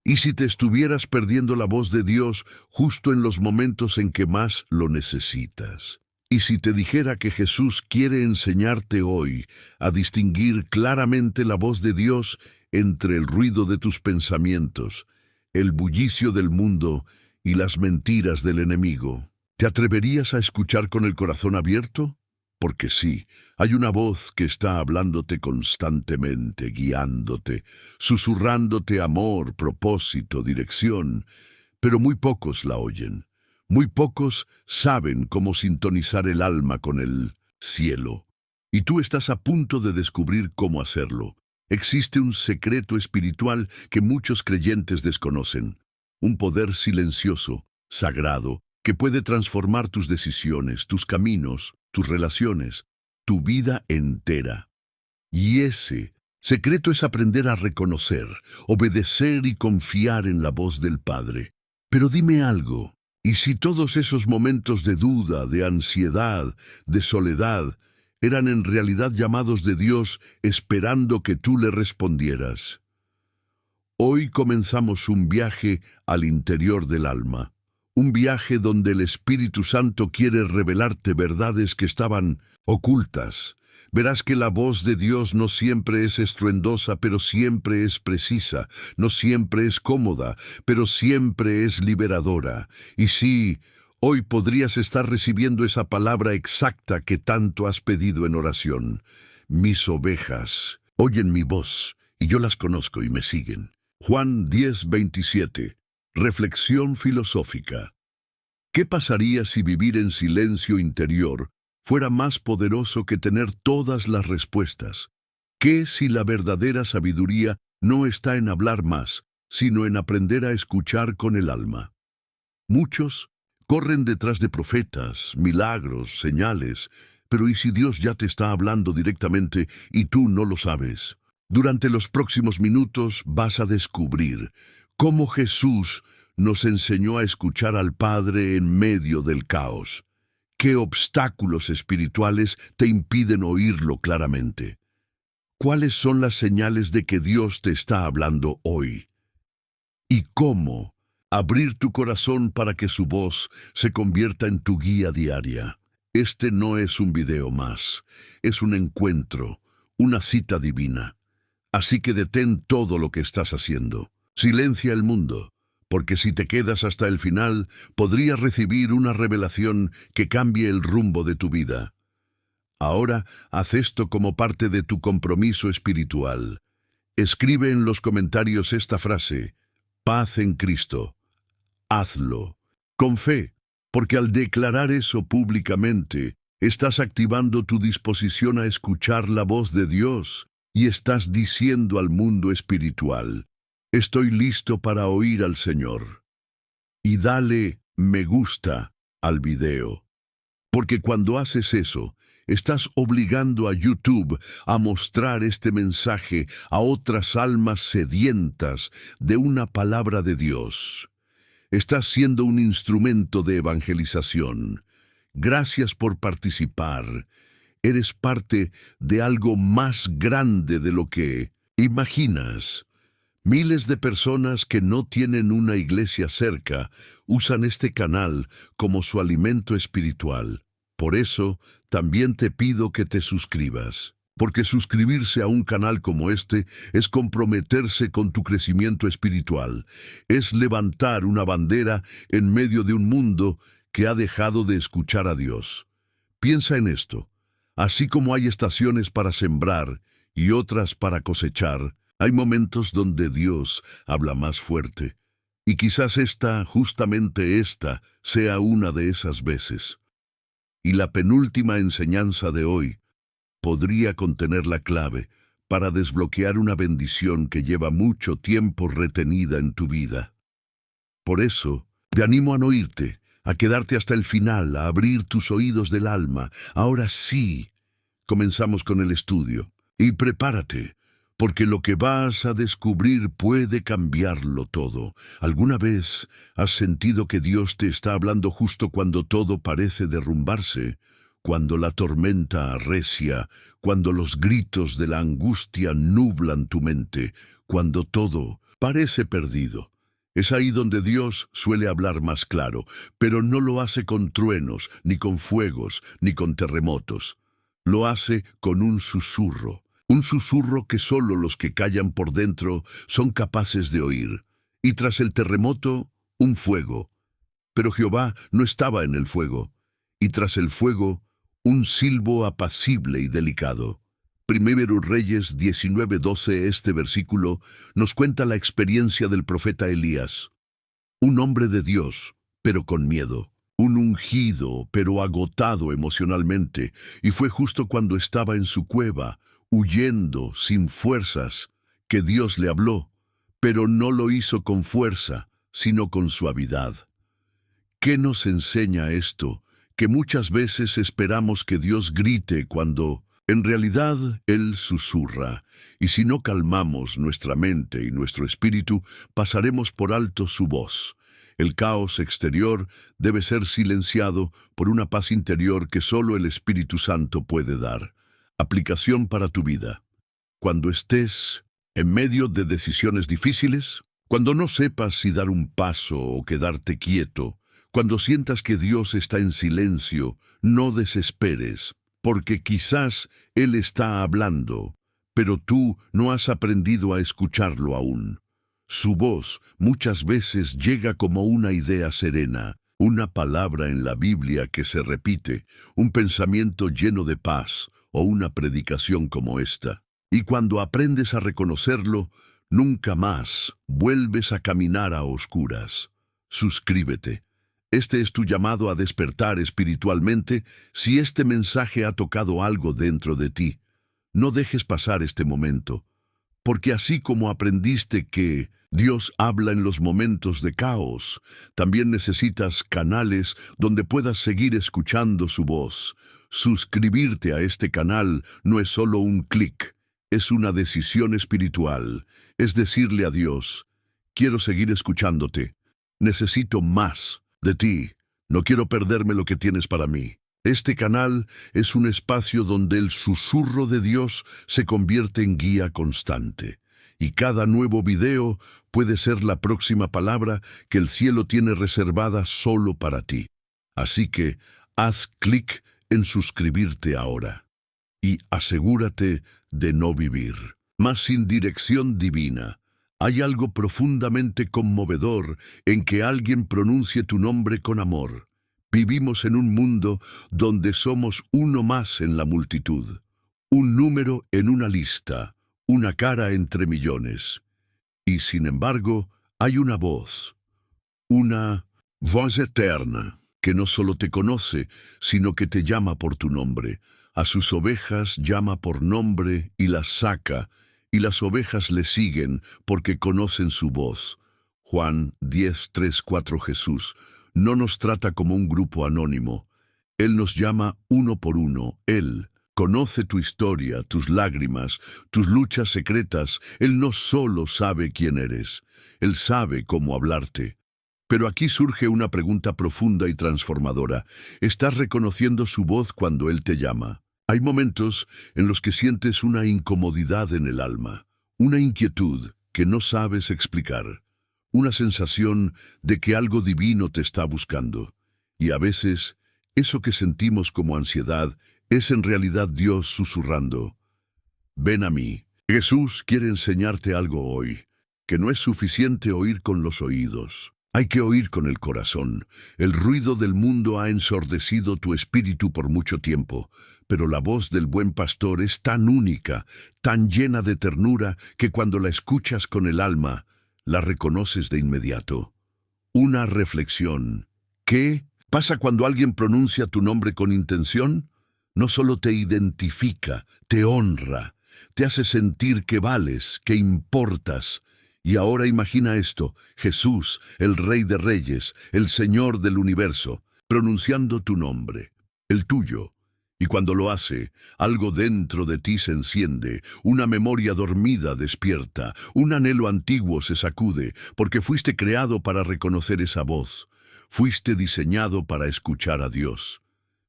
¿Y si te estuvieras perdiendo la voz de Dios justo en los momentos en que más lo necesitas? ¿Y si te dijera que Jesús quiere enseñarte hoy a distinguir claramente la voz de Dios entre el ruido de tus pensamientos, el bullicio del mundo y las mentiras del enemigo? ¿Te atreverías a escuchar con el corazón abierto? Porque sí, hay una voz que está hablándote constantemente, guiándote, susurrándote amor, propósito, dirección, pero muy pocos la oyen. Muy pocos saben cómo sintonizar el alma con el cielo. Y tú estás a punto de descubrir cómo hacerlo. Existe un secreto espiritual que muchos creyentes desconocen. Un poder silencioso, sagrado, que puede transformar tus decisiones, tus caminos, tus relaciones, tu vida entera. Y ese secreto es aprender a reconocer, obedecer y confiar en la voz del Padre. Pero dime algo, ¿y si todos esos momentos de duda, de ansiedad, de soledad, eran en realidad llamados de Dios esperando que tú le respondieras? Hoy comenzamos un viaje al interior del alma. Un viaje donde el Espíritu Santo quiere revelarte verdades que estaban ocultas. Verás que la voz de Dios no siempre es estruendosa, pero siempre es precisa. No siempre es cómoda, pero siempre es liberadora. Y sí, hoy podrías estar recibiendo esa palabra exacta que tanto has pedido en oración. Mis ovejas oyen mi voz, y yo las conozco y me siguen. Juan 10:27. Reflexión filosófica. ¿Qué pasaría si vivir en silencio interior fuera más poderoso que tener todas las respuestas? ¿Qué si la verdadera sabiduría no está en hablar más, sino en aprender a escuchar con el alma? Muchos corren detrás de profetas, milagros, señales, pero ¿y si Dios ya te está hablando directamente y tú no lo sabes? Durante los próximos minutos vas a descubrir cómo Jesús nos enseñó a escuchar al Padre en medio del caos. ¿Qué obstáculos espirituales te impiden oírlo claramente? ¿Cuáles son las señales de que Dios te está hablando hoy? ¿Y cómo abrir tu corazón para que su voz se convierta en tu guía diaria? Este no es un video más, es un encuentro, una cita divina. Así que detén todo lo que estás haciendo. Silencia el mundo, porque si te quedas hasta el final, podrías recibir una revelación que cambie el rumbo de tu vida. Ahora, haz esto como parte de tu compromiso espiritual. Escribe en los comentarios esta frase: paz en Cristo. Hazlo, con fe, porque al declarar eso públicamente, estás activando tu disposición a escuchar la voz de Dios y estás diciendo al mundo espiritual: estoy listo para oír al Señor. Y dale me gusta al video. Porque cuando haces eso, estás obligando a YouTube a mostrar este mensaje a otras almas sedientas de una palabra de Dios. Estás siendo un instrumento de evangelización. Gracias por participar. Eres parte de algo más grande de lo que imaginas. Miles de personas que no tienen una iglesia cerca usan este canal como su alimento espiritual. Por eso, también te pido que te suscribas, porque suscribirse a un canal como este es comprometerse con tu crecimiento espiritual, es levantar una bandera en medio de un mundo que ha dejado de escuchar a Dios. Piensa en esto. Así como hay estaciones para sembrar y otras para cosechar, hay momentos donde Dios habla más fuerte. Y quizás justamente esta, sea una de esas veces. Y la penúltima enseñanza de hoy podría contener la clave para desbloquear una bendición que lleva mucho tiempo retenida en tu vida. Por eso, te animo a no irte, a quedarte hasta el final, a abrir tus oídos del alma. Ahora sí, comenzamos con el estudio. Y prepárate, porque lo que vas a descubrir puede cambiarlo todo. ¿Alguna vez has sentido que Dios te está hablando justo cuando todo parece derrumbarse? Cuando la tormenta arrecia, cuando los gritos de la angustia nublan tu mente, cuando todo parece perdido. Es ahí donde Dios suele hablar más claro, pero no lo hace con truenos, ni con fuegos, ni con terremotos. Lo hace con un susurro que solo los que callan por dentro son capaces de oír. Y tras el terremoto, un fuego. Pero Jehová no estaba en el fuego, y tras el fuego, un silbo apacible y delicado. Primero Reyes 19:12, este versículo nos cuenta la experiencia del profeta Elías. Un hombre de Dios, pero con miedo. Un ungido, pero agotado emocionalmente, y fue justo cuando estaba en su cueva, huyendo, sin fuerzas, que Dios le habló, pero no lo hizo con fuerza, sino con suavidad. ¿Qué nos enseña esto? Que muchas veces esperamos que Dios grite cuando, en realidad, Él susurra, y si no calmamos nuestra mente y nuestro espíritu, pasaremos por alto su voz. El caos exterior debe ser silenciado por una paz interior que solo el Espíritu Santo puede dar. Aplicación para tu vida. Cuando estés en medio de decisiones difíciles, cuando no sepas si dar un paso o quedarte quieto, cuando sientas que Dios está en silencio, no desesperes, porque quizás Él está hablando, pero tú no has aprendido a escucharlo aún. Su voz muchas veces llega como una idea serena, una palabra en la Biblia que se repite, un pensamiento lleno de paz o una predicación como esta. Y cuando aprendes a reconocerlo, nunca más vuelves a caminar a oscuras. Suscríbete. Este es tu llamado a despertar espiritualmente si este mensaje ha tocado algo dentro de ti. No dejes pasar este momento, porque así como aprendiste que Dios habla en los momentos de caos, también necesitas canales donde puedas seguir escuchando su voz. Suscribirte a este canal no es solo un clic, es una decisión espiritual. Es decirle a Dios, quiero seguir escuchándote, necesito más de ti, no quiero perderme lo que tienes para mí. Este canal es un espacio donde el susurro de Dios se convierte en guía constante, y cada nuevo video puede ser la próxima palabra que el cielo tiene reservada solo para ti. Así que haz clic en suscribirte ahora, y asegúrate de no vivir más sin dirección divina. Hay algo profundamente conmovedor en que alguien pronuncie tu nombre con amor. Vivimos en un mundo donde somos uno más en la multitud, un número en una lista, una cara entre millones. Y sin embargo, hay una voz eterna, que no solo te conoce, sino que te llama por tu nombre. A sus ovejas llama por nombre y las saca, y las ovejas le siguen porque conocen su voz. Juan 10:3-4. Jesús no nos trata como un grupo anónimo. Él nos llama uno por uno. Él conoce tu historia, tus lágrimas, tus luchas secretas. Él no solo sabe quién eres, Él sabe cómo hablarte. Pero aquí surge una pregunta profunda y transformadora. ¿Estás reconociendo su voz cuando Él te llama? Hay momentos en los que sientes una incomodidad en el alma, una inquietud que no sabes explicar, una sensación de que algo divino te está buscando. Y a veces, eso que sentimos como ansiedad es en realidad Dios susurrando. Ven a mí. Jesús quiere enseñarte algo hoy, que no es suficiente oír con los oídos. Hay que oír con el corazón. El ruido del mundo ha ensordecido tu espíritu por mucho tiempo, pero la voz del buen pastor es tan única, tan llena de ternura, que cuando la escuchas con el alma, la reconoces de inmediato. Una reflexión. ¿Qué pasa cuando alguien pronuncia tu nombre con intención? No solo te identifica, te honra, te hace sentir que vales, que importas. Y ahora imagina esto, Jesús, el Rey de Reyes, el Señor del universo, pronunciando tu nombre, el tuyo. Y cuando lo hace, algo dentro de ti se enciende, una memoria dormida despierta, un anhelo antiguo se sacude, porque fuiste creado para reconocer esa voz. Fuiste diseñado para escuchar a Dios.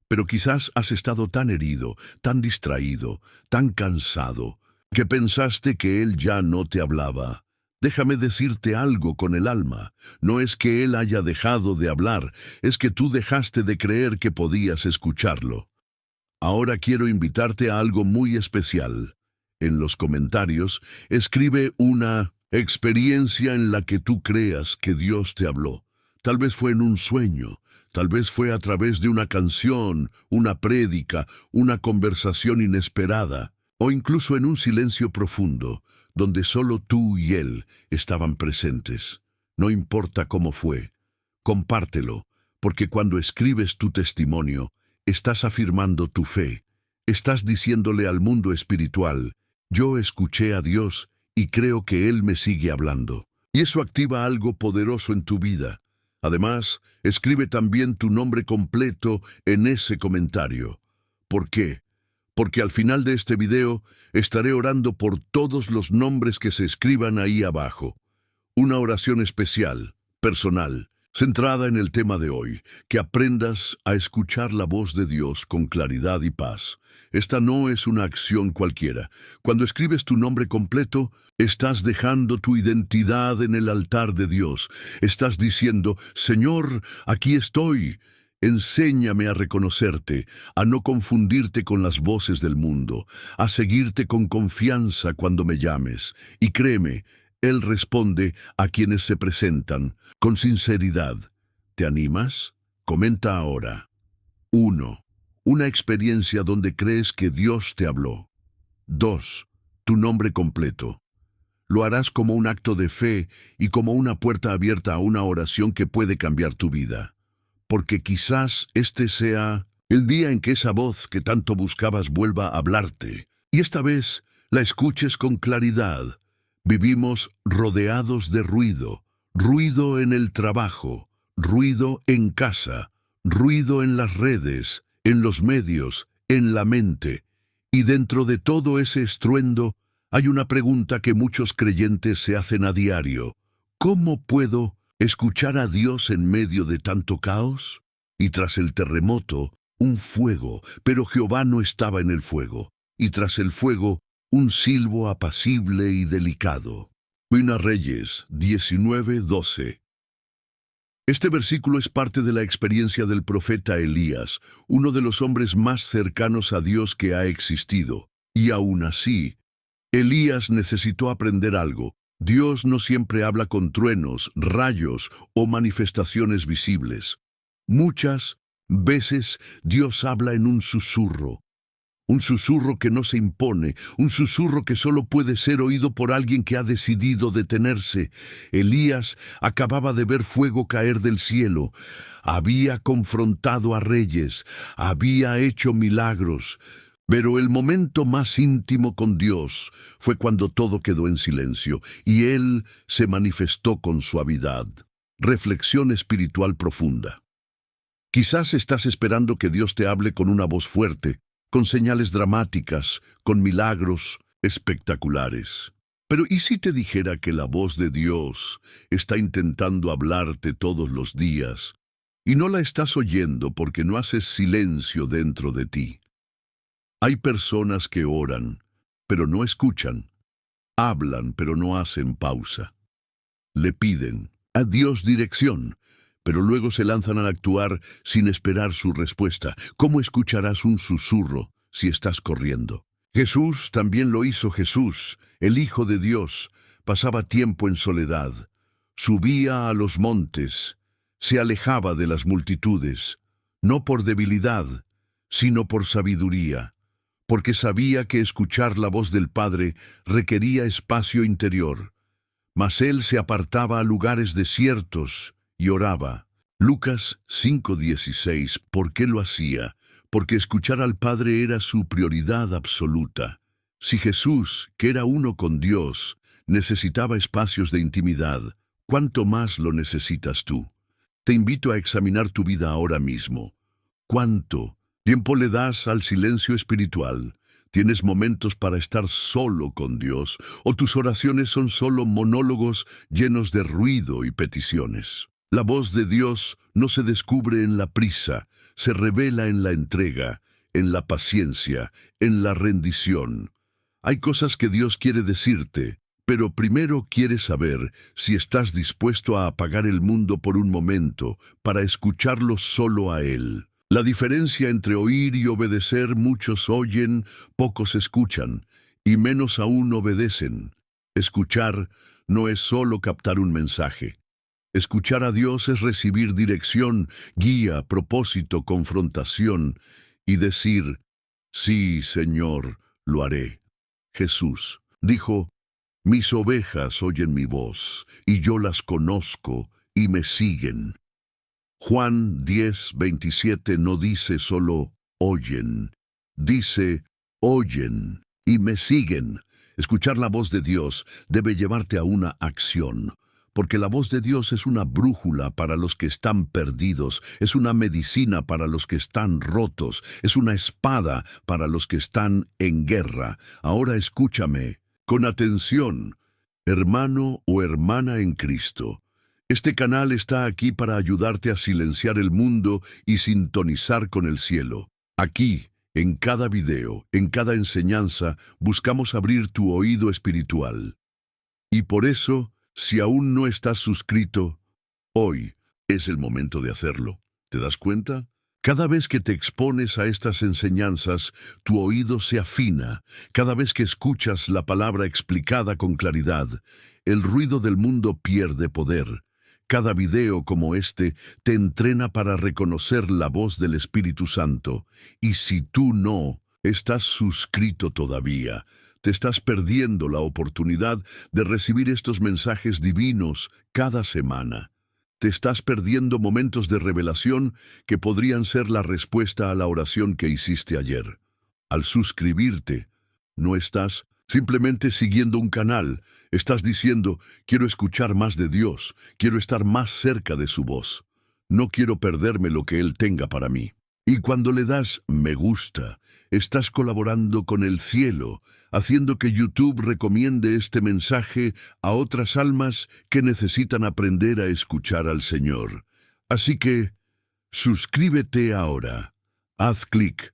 Pero quizás has estado tan herido, tan distraído, tan cansado, que pensaste que Él ya no te hablaba. Déjame decirte algo con el alma. No es que Él haya dejado de hablar, es que tú dejaste de creer que podías escucharlo. Ahora quiero invitarte a algo muy especial. En los comentarios, escribe una experiencia en la que tú creas que Dios te habló. Tal vez fue en un sueño, tal vez fue a través de una canción, una prédica, una conversación inesperada, o incluso en un silencio profundo, donde solo tú y Él estaban presentes. No importa cómo fue, compártelo, porque cuando escribes tu testimonio, estás afirmando tu fe, estás diciéndole al mundo espiritual: yo escuché a Dios y creo que Él me sigue hablando. Y eso activa algo poderoso en tu vida. Además, escribe también tu nombre completo en ese comentario. ¿Por qué? Porque al final de este video estaré orando por todos los nombres que se escriban ahí abajo. Una oración especial, personal, centrada en el tema de hoy, que aprendas a escuchar la voz de Dios con claridad y paz. Esta no es una acción cualquiera. Cuando escribes tu nombre completo, estás dejando tu identidad en el altar de Dios. Estás diciendo: Señor, aquí estoy. Enséñame a reconocerte, a no confundirte con las voces del mundo, a seguirte con confianza cuando me llames. Y créeme, Él responde a quienes se presentan con sinceridad. ¿Te animas? Comenta ahora. 1. Una experiencia donde crees que Dios te habló. 2. Tu nombre completo. Lo harás como un acto de fe y como una puerta abierta a una oración que puede cambiar tu vida. Porque quizás este sea el día en que esa voz que tanto buscabas vuelva a hablarte, y esta vez la escuches con claridad. Vivimos rodeados de ruido, ruido en el trabajo, ruido en casa, ruido en las redes, en los medios, en la mente. Y dentro de todo ese estruendo hay una pregunta que muchos creyentes se hacen a diario: ¿cómo puedo escuchar a Dios en medio de tanto caos? Y tras el terremoto, un fuego, pero Jehová no estaba en el fuego. Y tras el fuego, un silbo apacible y delicado. Primera Reyes 19:12. Este versículo es parte de la experiencia del profeta Elías, uno de los hombres más cercanos a Dios que ha existido. Y aún así, Elías necesitó aprender algo. Dios no siempre habla con truenos, rayos o manifestaciones visibles. Muchas veces Dios habla en un susurro que no se impone, un susurro que solo puede ser oído por alguien que ha decidido detenerse. Elías acababa de ver fuego caer del cielo, había confrontado a reyes, había hecho milagros. Pero el momento más íntimo con Dios fue cuando todo quedó en silencio y Él se manifestó con suavidad. Reflexión espiritual profunda. Quizás estás esperando que Dios te hable con una voz fuerte, con señales dramáticas, con milagros espectaculares. Pero ¿y si te dijera que la voz de Dios está intentando hablarte todos los días y no la estás oyendo porque no haces silencio dentro de ti? Hay personas que oran, pero no escuchan. Hablan, pero no hacen pausa. Le piden a Dios dirección, pero luego se lanzan a actuar sin esperar su respuesta. ¿Cómo escucharás un susurro si estás corriendo? Jesús también lo hizo. Jesús, el Hijo de Dios, pasaba tiempo en soledad. Subía a los montes, se alejaba de las multitudes, no por debilidad, sino por sabiduría, porque sabía que escuchar la voz del Padre requería espacio interior. Mas él se apartaba a lugares desiertos y oraba. Lucas 5:16. ¿Por qué lo hacía? Porque escuchar al Padre era su prioridad absoluta. Si Jesús, que era uno con Dios, necesitaba espacios de intimidad, ¿cuánto más lo necesitas tú? Te invito a examinar tu vida ahora mismo. ¿Cuánto tiempo le das al silencio espiritual? ¿Tienes momentos para estar solo con Dios o tus oraciones son solo monólogos llenos de ruido y peticiones? La voz de Dios no se descubre en la prisa, se revela en la entrega, en la paciencia, en la rendición. Hay cosas que Dios quiere decirte, Pero primero quiere saber si estás dispuesto a apagar el mundo por un momento para escucharlo solo a Él. La diferencia entre oír y obedecer: muchos oyen, pocos escuchan, y menos aún obedecen. Escuchar no es solo captar un mensaje. Escuchar a Dios es recibir dirección, guía, propósito, confrontación y decir: sí, Señor, lo haré. Jesús dijo: mis ovejas oyen mi voz, y yo las conozco, y me siguen. Juan 10:27 no dice solo oyen, dice oyen y me siguen. Escuchar la voz de Dios debe llevarte a una acción, porque la voz de Dios es una brújula para los que están perdidos, es una medicina para los que están rotos, es una espada para los que están en guerra. Ahora escúchame con atención, hermano o hermana en Cristo. Este canal está aquí para ayudarte a silenciar el mundo y sintonizar con el cielo. Aquí, en cada video, en cada enseñanza, buscamos abrir tu oído espiritual. Y por eso, si aún no estás suscrito, hoy es el momento de hacerlo. ¿Te das cuenta? Cada vez que te expones a estas enseñanzas, tu oído se afina. Cada vez que escuchas la palabra explicada con claridad, el ruido del mundo pierde poder. Cada video como este te entrena para reconocer la voz del Espíritu Santo. Y si tú no estás suscrito todavía, te estás perdiendo la oportunidad de recibir estos mensajes divinos cada semana. Te estás perdiendo momentos de revelación que podrían ser la respuesta a la oración que hiciste ayer. Al suscribirte, no estás simplemente siguiendo un canal. Estás diciendo: quiero escuchar más de Dios, quiero estar más cerca de su voz. No quiero perderme lo que Él tenga para mí. Y cuando le das me gusta, estás colaborando con el cielo, haciendo que YouTube recomiende este mensaje a otras almas que necesitan aprender a escuchar al Señor. Así que, suscríbete ahora. Haz clic,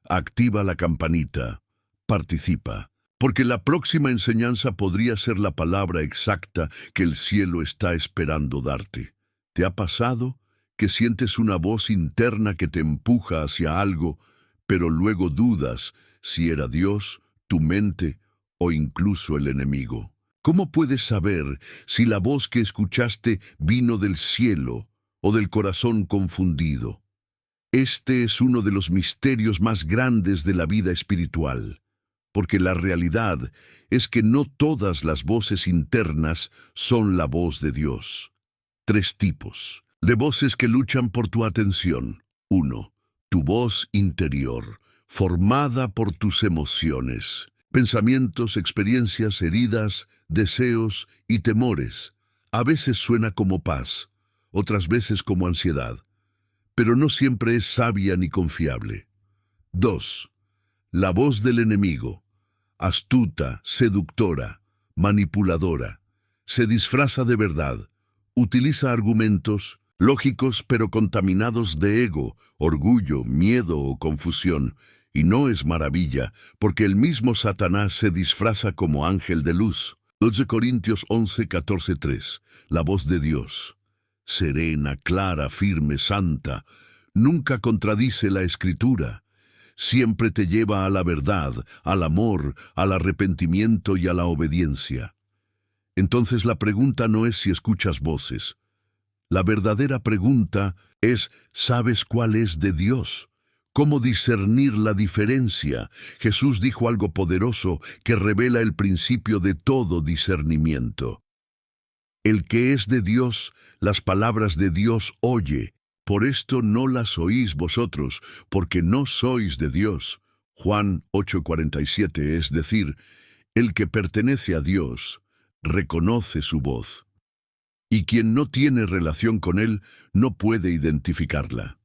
activa la campanita, participa, porque la próxima enseñanza podría ser la palabra exacta que el cielo está esperando darte. ¿Te ha pasado que sientes una voz interna que te empuja hacia algo, pero luego dudas si era Dios, tu mente o incluso el enemigo? ¿Cómo puedes saber si la voz que escuchaste vino del cielo o del corazón confundido? Este es uno de los misterios más grandes de la vida espiritual, porque la realidad es que no todas las voces internas son la voz de Dios. 3 tipos de voces que luchan por tu atención. 1. Tu voz interior, formada por tus emociones, pensamientos, experiencias, heridas, deseos y temores. A veces suena como paz, otras veces como ansiedad, pero no siempre es sabia ni confiable. 2. La voz del enemigo, astuta, seductora, manipuladora. Se disfraza de verdad, utiliza argumentos lógicos pero contaminados de ego, orgullo, miedo o confusión. Y no es maravilla, porque el mismo Satanás se disfraza como ángel de luz. 2 Corintios 11:14-3. La voz de Dios, serena, clara, firme, santa, nunca contradice la Escritura. Siempre te lleva a la verdad, al amor, al arrepentimiento y a la obediencia. Entonces la pregunta no es si escuchas voces. La verdadera pregunta es: ¿sabes cuál es de Dios? ¿Cómo discernir la diferencia? Jesús dijo algo poderoso que revela el principio de todo discernimiento. El que es de Dios, las palabras de Dios oye. Por esto no las oís vosotros, porque no sois de Dios. Juan 8:47, es decir, el que pertenece a Dios reconoce su voz. Y quien no tiene relación con Él no puede identificarla.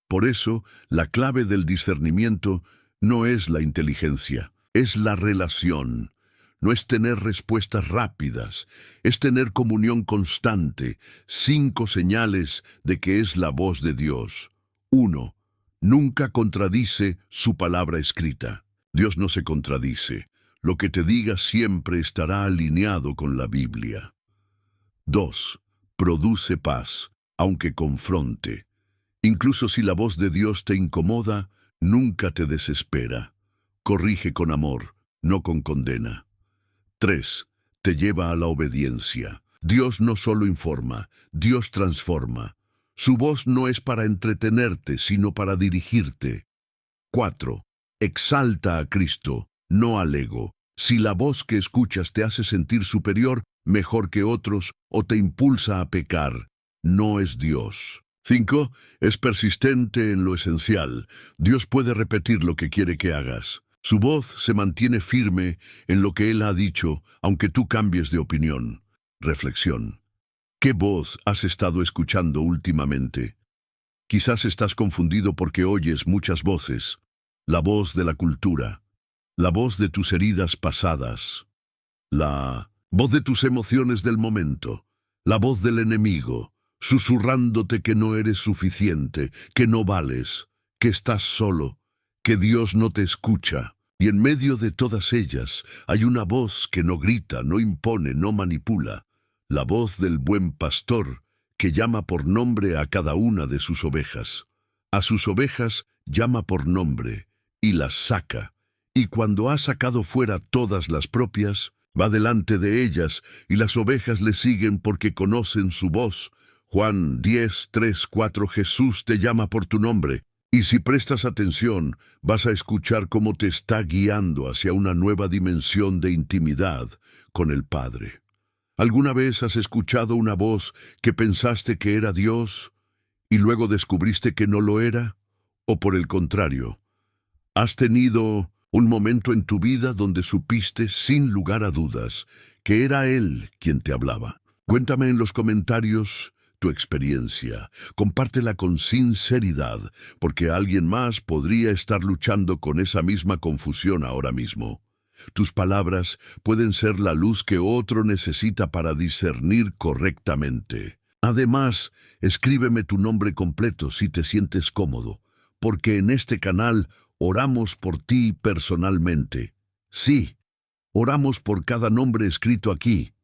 Por eso, la clave del discernimiento no es la inteligencia, es la relación. No es tener respuestas rápidas, es tener comunión constante. 5 señales de que es la voz de Dios. 1. Nunca contradice su palabra escrita. Dios no se contradice. Lo que te diga siempre estará alineado con la Biblia. 2. Produce paz, aunque confronte. Incluso si la voz de Dios te incomoda, nunca te desespera. Corrige con amor, no con condena. 3. Te lleva a la obediencia. Dios no solo informa, Dios transforma. Su voz no es para entretenerte, sino para dirigirte. 4. Exalta a Cristo, no al ego. Si la voz que escuchas te hace sentir superior, mejor que otros, o te impulsa a pecar, no es Dios. 5. Es persistente en lo esencial. Dios puede repetir lo que quiere que hagas. Su voz se mantiene firme en lo que Él ha dicho, aunque tú cambies de opinión. Reflexión. ¿Qué voz has estado escuchando últimamente? Quizás estás confundido porque oyes muchas voces. La voz de la cultura, la voz de tus heridas pasadas, la voz de tus emociones del momento, la voz del enemigo, susurrándote que no eres suficiente, que no vales, que estás solo, que Dios no te escucha. Y en medio de todas ellas hay una voz que no grita, no impone, no manipula, la voz del buen pastor que llama por nombre a cada una de sus ovejas. A sus ovejas llama por nombre y las saca, y cuando ha sacado fuera todas las propias, va delante de ellas, y las ovejas le siguen porque conocen su voz. Juan 10, 3, 4. Jesús te llama por tu nombre, y si prestas atención, vas a escuchar cómo te está guiando hacia una nueva dimensión de intimidad con el Padre. ¿Alguna vez has escuchado una voz que pensaste que era Dios y luego descubriste que no lo era? ¿O por el contrario, has tenido un momento en tu vida donde supiste sin lugar a dudas que era Él quien te hablaba? Cuéntame en los comentarios tu experiencia. Compártela con sinceridad, porque alguien más podría estar luchando con esa misma confusión ahora mismo. Tus palabras pueden ser la luz que otro necesita para discernir correctamente. Además, escríbeme tu nombre completo si te sientes cómodo, porque en este canal oramos por ti personalmente. Sí, oramos por cada nombre escrito aquí.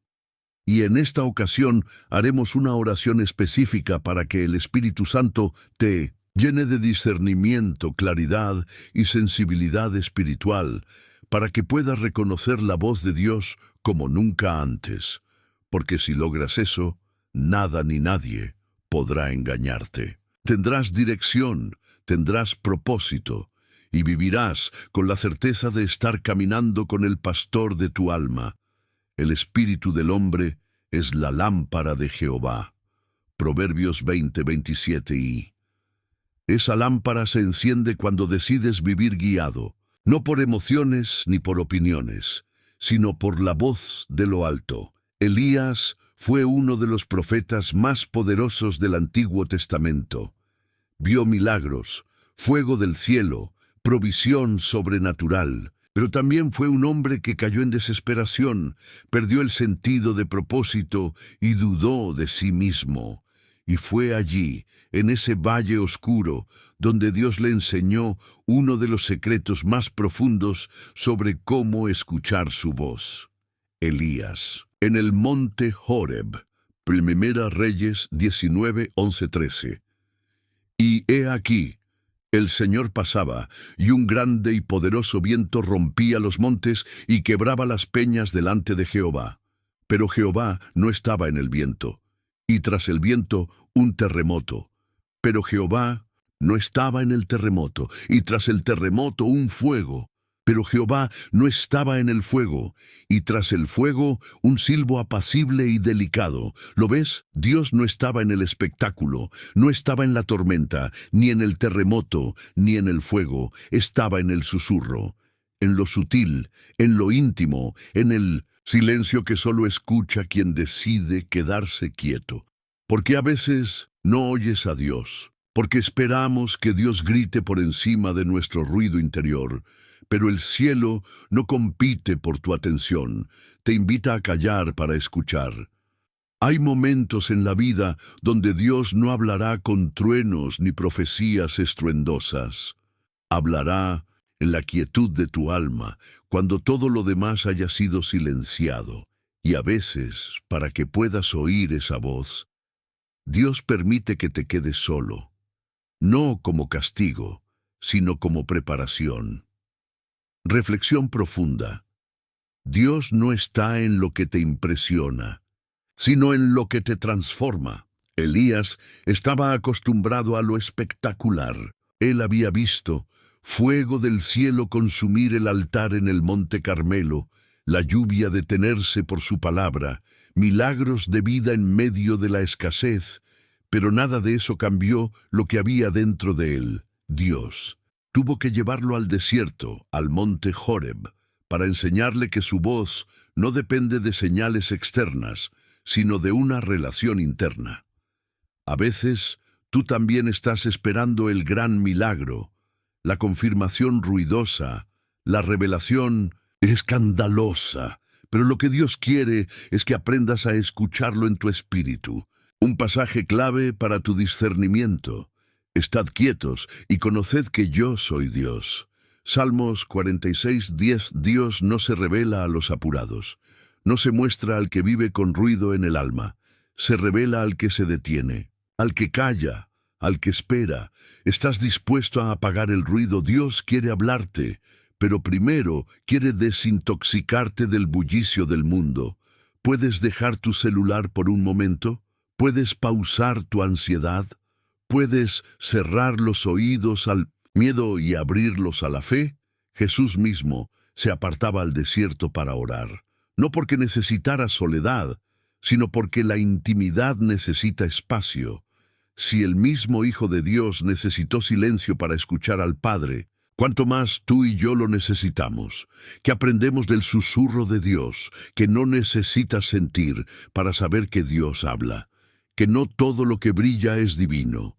Y en esta ocasión haremos una oración específica para que el Espíritu Santo te llene de discernimiento, claridad y sensibilidad espiritual, para que puedas reconocer la voz de Dios como nunca antes. Porque si logras eso, nada ni nadie podrá engañarte. Tendrás dirección, tendrás propósito, y vivirás con la certeza de estar caminando con el pastor de tu alma. El espíritu del hombre es la lámpara de Jehová. Proverbios 20, 27. Y esa lámpara se enciende cuando decides vivir guiado, no por emociones ni por opiniones, sino por la voz de lo alto. Elías fue uno de los profetas más poderosos del Antiguo Testamento. Vio milagros, fuego del cielo, provisión sobrenatural. Pero también fue un hombre que cayó en desesperación, perdió el sentido de propósito y dudó de sí mismo. Y fue allí, en ese valle oscuro, donde Dios le enseñó uno de los secretos más profundos sobre cómo escuchar su voz. Elías, en el monte Horeb, Primera Reyes 19, 11, 13. Y he aquí, el Señor pasaba, y un grande y poderoso viento rompía los montes y quebraba las peñas delante de Jehová. Pero Jehová no estaba en el viento, y tras el viento un terremoto. Pero Jehová no estaba en el terremoto, y tras el terremoto un fuego. Pero Jehová no estaba en el fuego, y tras el fuego un silbo apacible y delicado. ¿Lo ves? Dios no estaba en el espectáculo, no estaba en la tormenta, ni en el terremoto, ni en el fuego. Estaba en el susurro, en lo sutil, en lo íntimo, en el silencio que solo escucha quien decide quedarse quieto. Porque a veces no oyes a Dios, porque esperamos que Dios grite por encima de nuestro ruido interior. Pero el cielo no compite por tu atención, te invita a callar para escuchar. Hay momentos en la vida donde Dios no hablará con truenos ni profecías estruendosas. Hablará en la quietud de tu alma, cuando todo lo demás haya sido silenciado. Y a veces, para que puedas oír esa voz, Dios permite que te quedes solo, no como castigo, sino como preparación. Reflexión profunda. Dios no está en lo que te impresiona, sino en lo que te transforma. Elías estaba acostumbrado a lo espectacular. Él había visto fuego del cielo consumir el altar en el monte Carmelo, la lluvia detenerse por su palabra, milagros de vida en medio de la escasez, pero nada de eso cambió lo que había dentro de él, Dios. Tuvo que llevarlo al desierto, al monte Horeb, para enseñarle que su voz no depende de señales externas, sino de una relación interna. A veces, tú también estás esperando el gran milagro, la confirmación ruidosa, la revelación escandalosa, pero lo que Dios quiere es que aprendas a escucharlo en tu espíritu. Un pasaje clave para tu discernimiento. Estad quietos y conoced que yo soy Dios. Salmos 46:10. Dios no se revela a los apurados, no se muestra al que vive con ruido en el alma, se revela al que se detiene, al que calla, al que espera. ¿Estás dispuesto a apagar el ruido? Dios quiere hablarte, pero primero quiere desintoxicarte del bullicio del mundo. ¿Puedes dejar tu celular por un momento? ¿Puedes pausar tu ansiedad? ¿Puedes cerrar los oídos al miedo y abrirlos a la fe? Jesús mismo se apartaba al desierto para orar, no porque necesitara soledad, sino porque la intimidad necesita espacio. Si el mismo Hijo de Dios necesitó silencio para escuchar al Padre, cuánto más tú y yo lo necesitamos, que aprendemos del susurro de Dios, que no necesitas sentir para saber que Dios habla, que no todo lo que brilla es divino,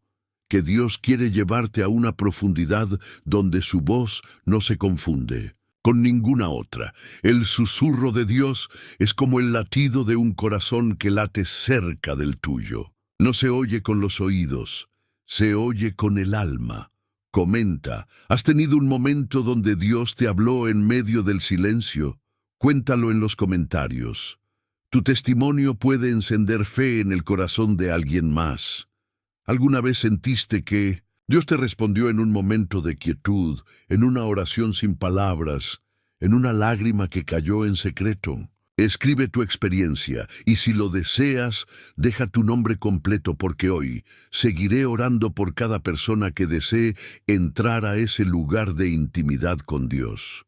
que Dios quiere llevarte a una profundidad donde su voz no se confunde con ninguna otra. El susurro de Dios es como el latido de un corazón que late cerca del tuyo. No se oye con los oídos, se oye con el alma. Comenta, ¿has tenido un momento donde Dios te habló en medio del silencio? Cuéntalo en los comentarios. Tu testimonio puede encender fe en el corazón de alguien más. ¿Alguna vez sentiste que Dios te respondió en un momento de quietud, en una oración sin palabras, en una lágrima que cayó en secreto? Escribe tu experiencia y si lo deseas, deja tu nombre completo porque hoy seguiré orando por cada persona que desee entrar a ese lugar de intimidad con Dios.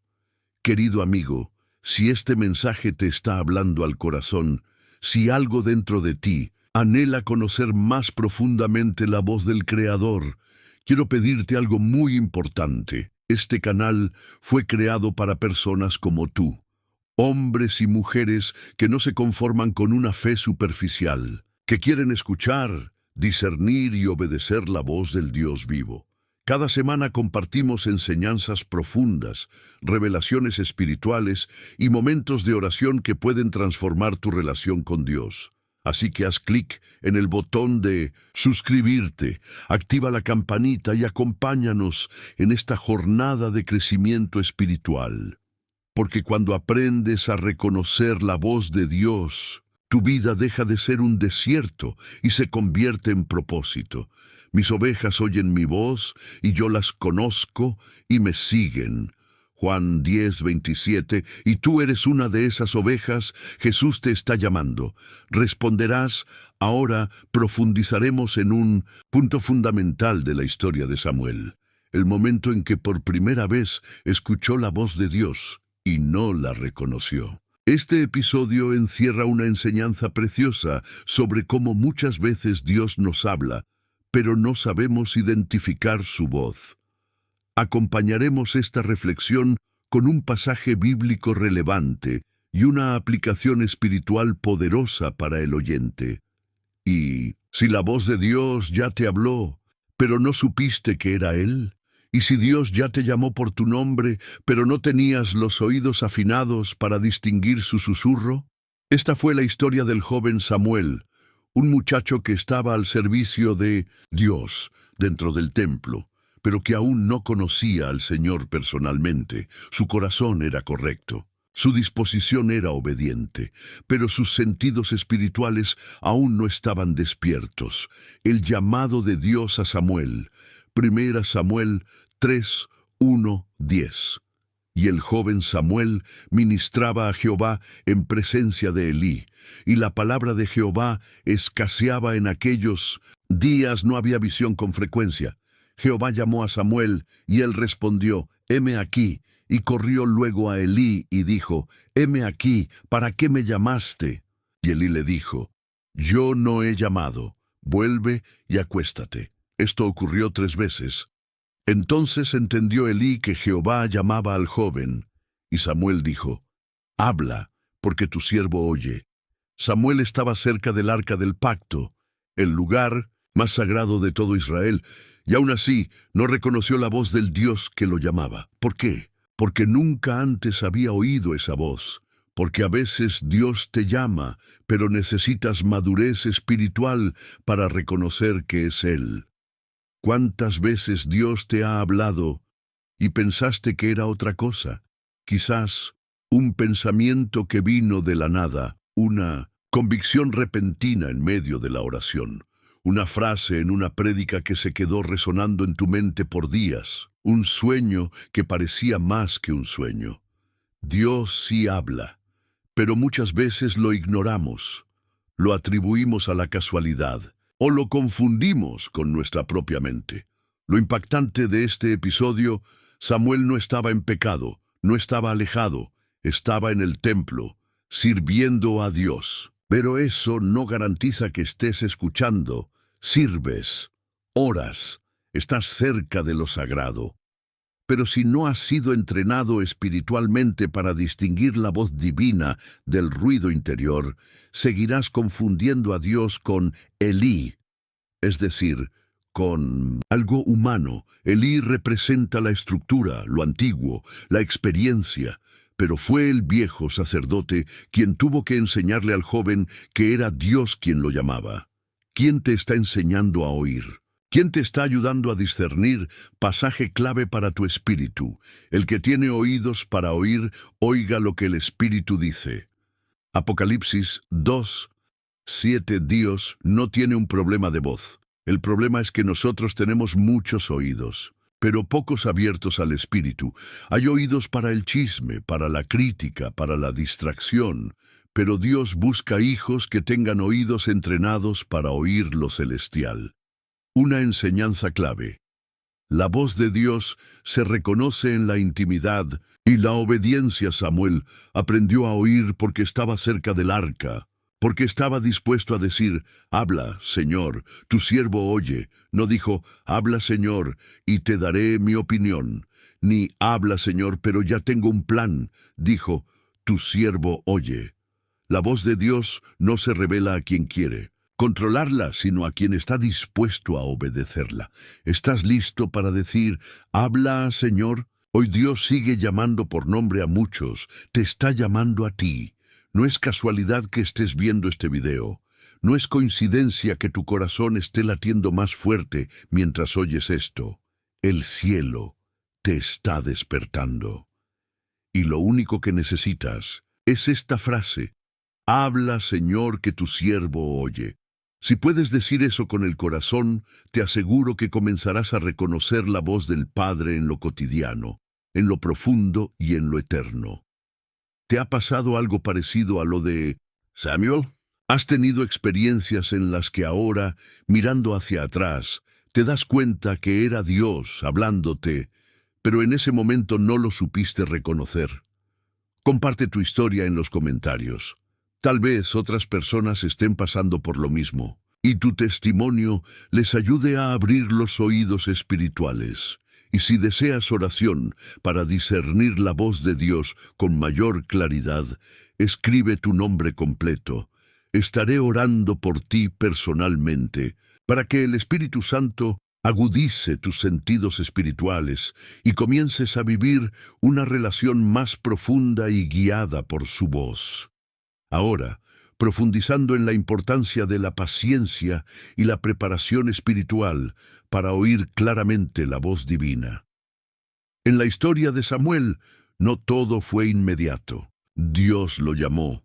Querido amigo, si este mensaje te está hablando al corazón, si algo dentro de ti anhela conocer más profundamente la voz del Creador, quiero pedirte algo muy importante. Este canal fue creado para personas como tú, hombres y mujeres que no se conforman con una fe superficial, que quieren escuchar, discernir y obedecer la voz del Dios vivo. Cada semana compartimos enseñanzas profundas, revelaciones espirituales y momentos de oración que pueden transformar tu relación con Dios. Así que haz clic en el botón de suscribirte, activa la campanita y acompáñanos en esta jornada de crecimiento espiritual. Porque cuando aprendes a reconocer la voz de Dios, tu vida deja de ser un desierto y se convierte en propósito. Mis ovejas oyen mi voz y yo las conozco y me siguen. Juan 10:27, y tú eres una de esas ovejas, Jesús te está llamando. Responderás. Ahora profundizaremos en un punto fundamental de la historia de Samuel, el momento en que por primera vez escuchó la voz de Dios y no la reconoció. Este episodio encierra una enseñanza preciosa sobre cómo muchas veces Dios nos habla, pero no sabemos identificar su voz. Acompañaremos esta reflexión con un pasaje bíblico relevante y una aplicación espiritual poderosa para el oyente. Y si la voz de Dios ya te habló, pero no supiste que era Él, y si Dios ya te llamó por tu nombre, pero no tenías los oídos afinados para distinguir su susurro. Esta fue la historia del joven Samuel, un muchacho que estaba al servicio de Dios dentro del templo. pero que aún no conocía al Señor personalmente. Su corazón era correcto. Su disposición era obediente, pero sus sentidos espirituales aún no estaban despiertos. El llamado de Dios a Samuel, 1 Samuel 3, 1, 10. Y el joven Samuel ministraba a Jehová en presencia de Elí, y la palabra de Jehová escaseaba en aquellos días, no había visión con frecuencia. Jehová llamó a Samuel, y él respondió, heme aquí, y corrió luego a Elí y dijo, heme aquí, ¿para qué me llamaste? Y Elí le dijo, yo no he llamado, vuelve y acuéstate. Esto ocurrió 3 veces. Entonces entendió Elí que Jehová llamaba al joven, y Samuel dijo, habla, porque tu siervo oye. Samuel estaba cerca del arca del pacto, el lugar más sagrado de todo Israel, y aún así no reconoció la voz del Dios que lo llamaba. ¿Por qué? Porque nunca antes había oído esa voz. Porque a veces Dios te llama, pero necesitas madurez espiritual para reconocer que es Él. ¿Cuántas veces Dios te ha hablado y pensaste que era otra cosa? Quizás un pensamiento que vino de la nada, una convicción repentina en medio de la oración, una frase en una prédica que se quedó resonando en tu mente por días, un sueño que parecía más que un sueño. Dios sí habla, pero muchas veces lo ignoramos, lo atribuimos a la casualidad, o lo confundimos con nuestra propia mente. Lo impactante de este episodio, Samuel no estaba en pecado, no estaba alejado, estaba en el templo, sirviendo a Dios. Pero eso no garantiza que estés escuchando, sirves, oras, estás cerca de lo sagrado. Pero si no has sido entrenado espiritualmente para distinguir la voz divina del ruido interior, seguirás confundiendo a Dios con Elí, es decir, con algo humano. Elí representa la estructura, lo antiguo, la experiencia, pero fue el viejo sacerdote quien tuvo que enseñarle al joven que era Dios quien lo llamaba. ¿Quién te está enseñando a oír? ¿Quién te está ayudando a discernir? Pasaje clave para tu espíritu. El que tiene oídos para oír, oiga lo que el Espíritu dice. Apocalipsis 2, 7. Dios no tiene un problema de voz. El problema es que nosotros tenemos muchos oídos, pero pocos abiertos al Espíritu. Hay oídos para el chisme, para la crítica, para la distracción, pero Dios busca hijos que tengan oídos entrenados para oír lo celestial. Una enseñanza clave. La voz de Dios se reconoce en la intimidad y la obediencia. Samuel aprendió a oír porque estaba cerca del arca, porque estaba dispuesto a decir, habla, Señor, tu siervo oye. No dijo, habla, Señor, y te daré mi opinión, ni habla, Señor, pero ya tengo un plan. Dijo, tu siervo oye. La voz de Dios no se revela a quien quiere controlarla, sino a quien está dispuesto a obedecerla. ¿Estás listo para decir, habla, Señor? Hoy Dios sigue llamando por nombre a muchos, te está llamando a ti. No es casualidad que estés viendo este video. No es coincidencia que tu corazón esté latiendo más fuerte mientras oyes esto. El cielo te está despertando. Y lo único que necesitas es esta frase, habla, Señor, que tu siervo oye. Si puedes decir eso con el corazón, te aseguro que comenzarás a reconocer la voz del Padre en lo cotidiano, en lo profundo y en lo eterno. ¿Te ha pasado algo parecido a lo de Samuel? ¿Has tenido experiencias en las que ahora, mirando hacia atrás, te das cuenta que era Dios hablándote, pero en ese momento no lo supiste reconocer? Comparte tu historia en los comentarios. Tal vez otras personas estén pasando por lo mismo, y tu testimonio les ayude a abrir los oídos espirituales. Y si deseas oración para discernir la voz de Dios con mayor claridad, escribe tu nombre completo. Estaré orando por ti personalmente, para que el Espíritu Santo agudice tus sentidos espirituales y comiences a vivir una relación más profunda y guiada por su voz. Ahora, profundizando en la importancia de la paciencia y la preparación espiritual para oír claramente la voz divina. En la historia de Samuel, no todo fue inmediato. Dios lo llamó,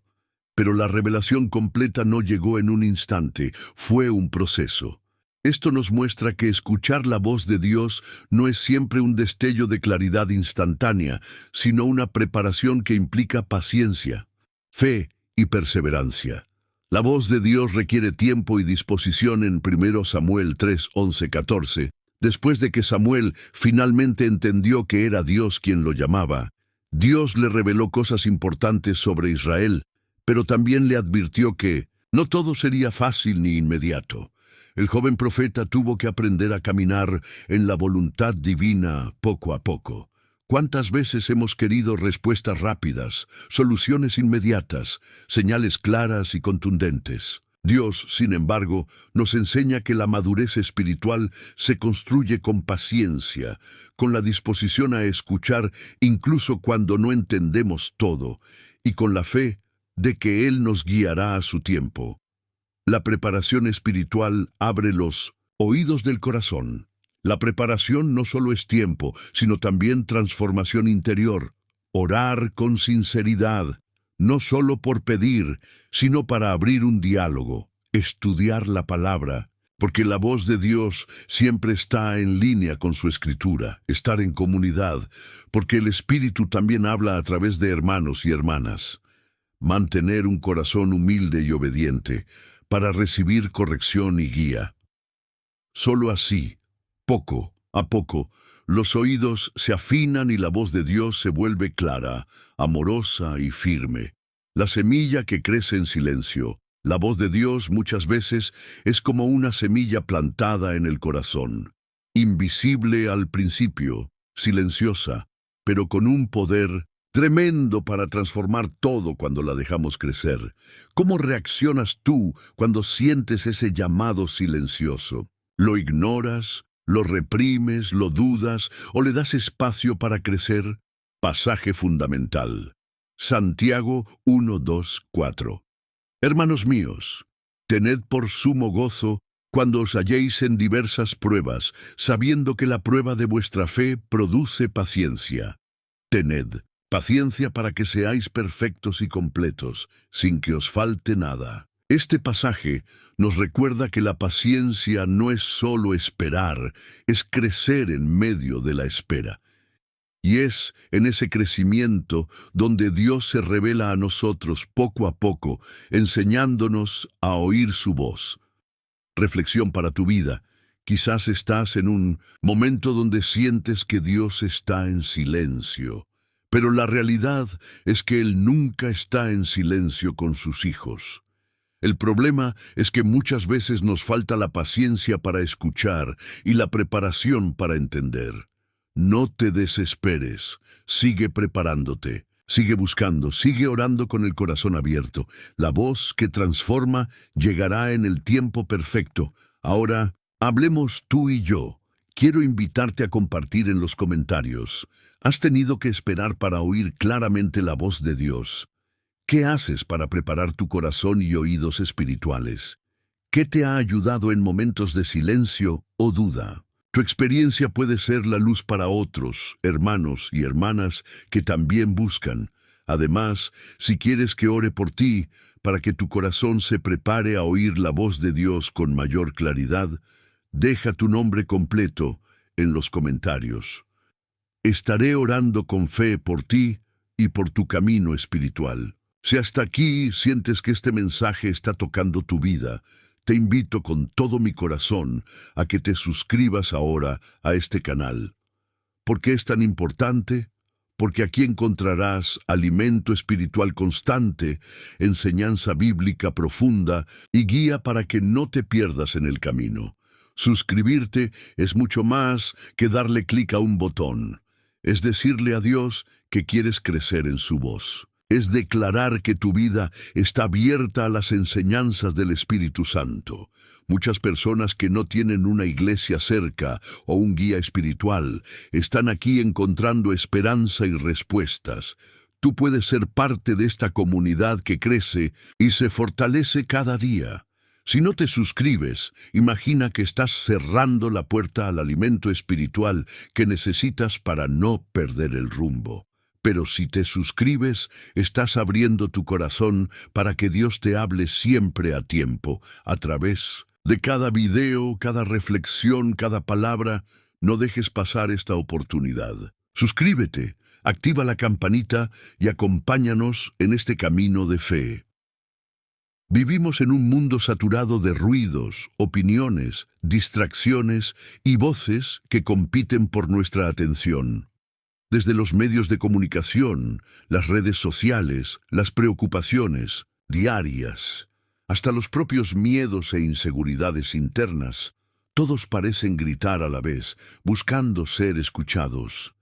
pero la revelación completa no llegó en un instante, fue un proceso. Esto nos muestra que escuchar la voz de Dios no es siempre un destello de claridad instantánea, sino una preparación que implica paciencia, fe y perseverancia. La voz de Dios requiere tiempo y disposición en 1 Samuel 3, 11, 14. Después de que Samuel finalmente entendió que era Dios quien lo llamaba, Dios le reveló cosas importantes sobre Israel, pero también le advirtió que no todo sería fácil ni inmediato. El joven profeta tuvo que aprender a caminar en la voluntad divina poco a poco. ¿Cuántas veces hemos querido respuestas rápidas, soluciones inmediatas, señales claras y contundentes? Dios, sin embargo, nos enseña que la madurez espiritual se construye con paciencia, con la disposición a escuchar incluso cuando no entendemos todo, y con la fe de que Él nos guiará a su tiempo. La preparación espiritual abre los oídos del corazón. La preparación no solo es tiempo, sino también transformación interior. Orar con sinceridad, no solo por pedir, sino para abrir un diálogo. Estudiar la palabra, porque la voz de Dios siempre está en línea con su escritura. Estar en comunidad, porque el Espíritu también habla a través de hermanos y hermanas. Mantener un corazón humilde y obediente, para recibir corrección y guía. Solo así, poco a poco, los oídos se afinan y la voz de Dios se vuelve clara, amorosa y firme. La semilla que crece en silencio. La voz de Dios muchas veces es como una semilla plantada en el corazón, invisible al principio, silenciosa, pero con un poder tremendo para transformar todo cuando la dejamos crecer. ¿Cómo reaccionas tú cuando sientes ese llamado silencioso? ¿Lo ignoras, lo reprimes, lo dudas o le das espacio para crecer? Pasaje fundamental. Santiago 1, 2, 4. Hermanos míos, tened por sumo gozo cuando os halléis en diversas pruebas, sabiendo que la prueba de vuestra fe produce paciencia. Tened paciencia para que seáis perfectos y completos, sin que os falte nada. Este pasaje nos recuerda que la paciencia no es solo esperar, es crecer en medio de la espera. Y es en ese crecimiento donde Dios se revela a nosotros poco a poco, enseñándonos a oír su voz. Reflexión para tu vida. Quizás estás en un momento donde sientes que Dios está en silencio. Pero la realidad es que Él nunca está en silencio con sus hijos. El problema es que muchas veces nos falta la paciencia para escuchar y la preparación para entender. No te desesperes, sigue preparándote, sigue buscando, sigue orando con el corazón abierto. La voz que transforma llegará en el tiempo perfecto. Ahora, hablemos tú y yo. Quiero invitarte a compartir en los comentarios. ¿Has tenido que esperar para oír claramente la voz de Dios? ¿Qué haces para preparar tu corazón y oídos espirituales? ¿Qué te ha ayudado en momentos de silencio o duda? Tu experiencia puede ser la luz para otros, hermanos y hermanas que también buscan. Además, si quieres que ore por ti, para que tu corazón se prepare a oír la voz de Dios con mayor claridad, deja tu nombre completo en los comentarios. Estaré orando con fe por ti y por tu camino espiritual. Si hasta aquí sientes que este mensaje está tocando tu vida, te invito con todo mi corazón a que te suscribas ahora a este canal. ¿Por qué es tan importante? Porque aquí encontrarás alimento espiritual constante, enseñanza bíblica profunda y guía para que no te pierdas en el camino. Suscribirte es mucho más que darle clic a un botón. Es decirle a Dios que quieres crecer en su voz. Es declarar que tu vida está abierta a las enseñanzas del Espíritu Santo. Muchas personas que no tienen una iglesia cerca o un guía espiritual están aquí encontrando esperanza y respuestas. Tú puedes ser parte de esta comunidad que crece y se fortalece cada día. Si no te suscribes, imagina que estás cerrando la puerta al alimento espiritual que necesitas para no perder el rumbo. Pero si te suscribes, estás abriendo tu corazón para que Dios te hable siempre a tiempo, a través de cada video, cada reflexión, cada palabra. No dejes pasar esta oportunidad. Suscríbete, activa la campanita y acompáñanos en este camino de fe. Vivimos en un mundo saturado de ruidos, opiniones, distracciones y voces que compiten por nuestra atención. Desde los medios de comunicación, las redes sociales, las preocupaciones diarias, hasta los propios miedos e inseguridades internas, todos parecen gritar a la vez, buscando ser escuchados.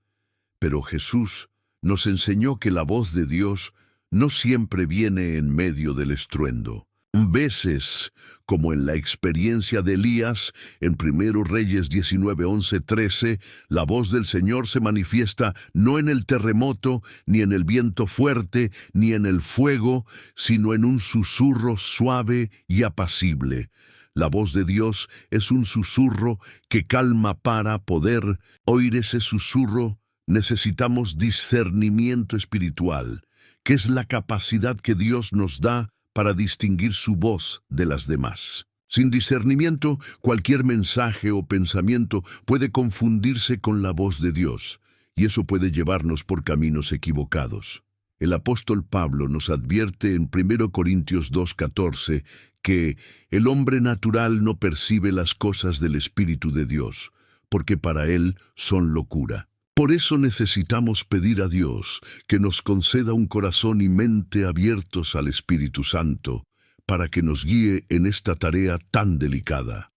Pero Jesús nos enseñó que la voz de Dios no siempre viene en medio del estruendo. Veces, como en la experiencia de Elías, en 1 Reyes 19, 11, 13, la voz del Señor se manifiesta no en el terremoto, ni en el viento fuerte, ni en el fuego, sino en un susurro suave y apacible. La voz de Dios es un susurro que calma. Para poder oír ese susurro, necesitamos discernimiento espiritual, que es la capacidad que Dios nos da para distinguir su voz de las demás. Sin discernimiento, cualquier mensaje o pensamiento puede confundirse con la voz de Dios, y eso puede llevarnos por caminos equivocados. El apóstol Pablo nos advierte en 1 Corintios 2:14 que el hombre natural no percibe las cosas del Espíritu de Dios, porque para él son locura. Por eso necesitamos pedir a Dios que nos conceda un corazón y mente abiertos al Espíritu Santo, para que nos guíe en esta tarea tan delicada.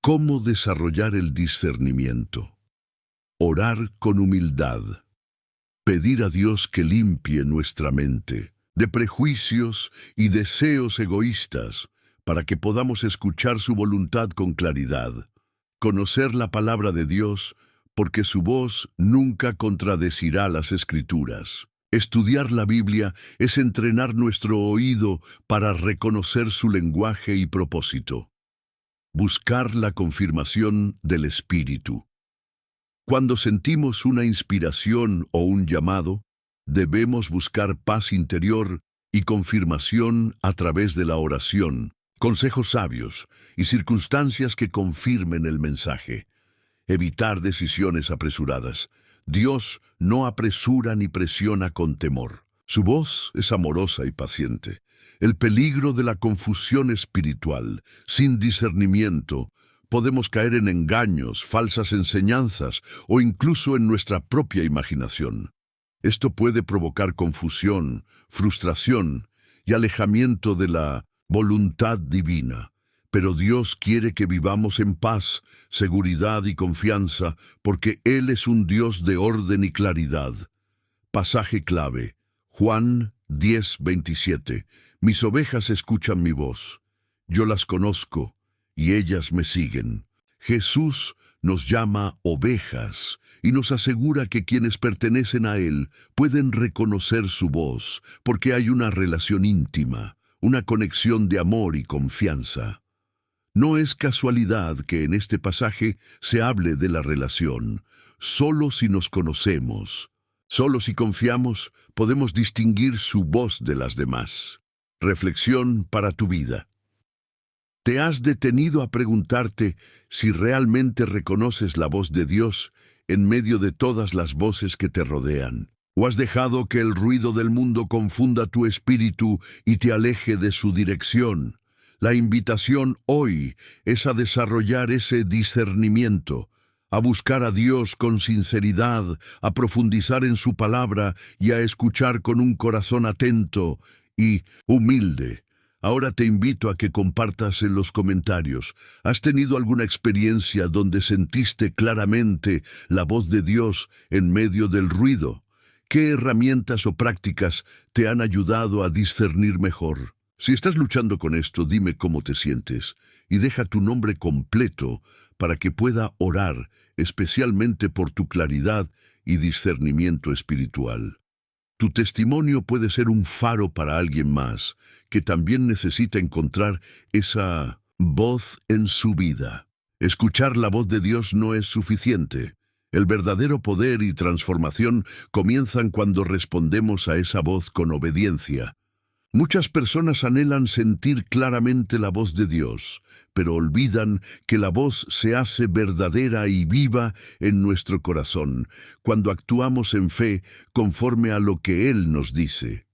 ¿Cómo desarrollar el discernimiento? Orar con humildad. Pedir a Dios que limpie nuestra mente de prejuicios y deseos egoístas, para que podamos escuchar su voluntad con claridad. Conocer la palabra de Dios, porque su voz nunca contradecirá las Escrituras. Estudiar la Biblia es entrenar nuestro oído para reconocer su lenguaje y propósito. Buscar la confirmación del Espíritu. Cuando sentimos una inspiración o un llamado, debemos buscar paz interior y confirmación a través de la oración, consejos sabios y circunstancias que confirmen el mensaje. Evitar decisiones apresuradas. Dios no apresura ni presiona con temor. Su voz es amorosa y paciente. El peligro de la confusión espiritual. Sin discernimiento, podemos caer en engaños, falsas enseñanzas o incluso en nuestra propia imaginación. Esto puede provocar confusión, frustración y alejamiento de la voluntad divina. Pero Dios quiere que vivamos en paz, seguridad y confianza, porque Él es un Dios de orden y claridad. Pasaje clave, Juan 10:27. Mis ovejas escuchan mi voz. Yo las conozco, y ellas me siguen. Jesús nos llama ovejas, y nos asegura que quienes pertenecen a Él pueden reconocer su voz, porque hay una relación íntima, una conexión de amor y confianza. No es casualidad que en este pasaje se hable de la relación. Solo si nos conocemos, solo si confiamos, podemos distinguir su voz de las demás. Reflexión para tu vida. ¿Te has detenido a preguntarte si realmente reconoces la voz de Dios en medio de todas las voces que te rodean? ¿O has dejado que el ruido del mundo confunda tu espíritu y te aleje de su dirección? La invitación hoy es a desarrollar ese discernimiento, a buscar a Dios con sinceridad, a profundizar en su palabra y a escuchar con un corazón atento y humilde. Ahora te invito a que compartas en los comentarios. ¿Has tenido alguna experiencia donde sentiste claramente la voz de Dios en medio del ruido? ¿Qué herramientas o prácticas te han ayudado a discernir mejor? Si estás luchando con esto, dime cómo te sientes y deja tu nombre completo para que pueda orar especialmente por tu claridad y discernimiento espiritual. Tu testimonio puede ser un faro para alguien más que también necesita encontrar esa voz en su vida. Escuchar la voz de Dios no es suficiente. El verdadero poder y transformación comienzan cuando respondemos a esa voz con obediencia. Muchas personas anhelan sentir claramente la voz de Dios, pero olvidan que la voz se hace verdadera y viva en nuestro corazón cuando actuamos en fe conforme a lo que Él nos dice.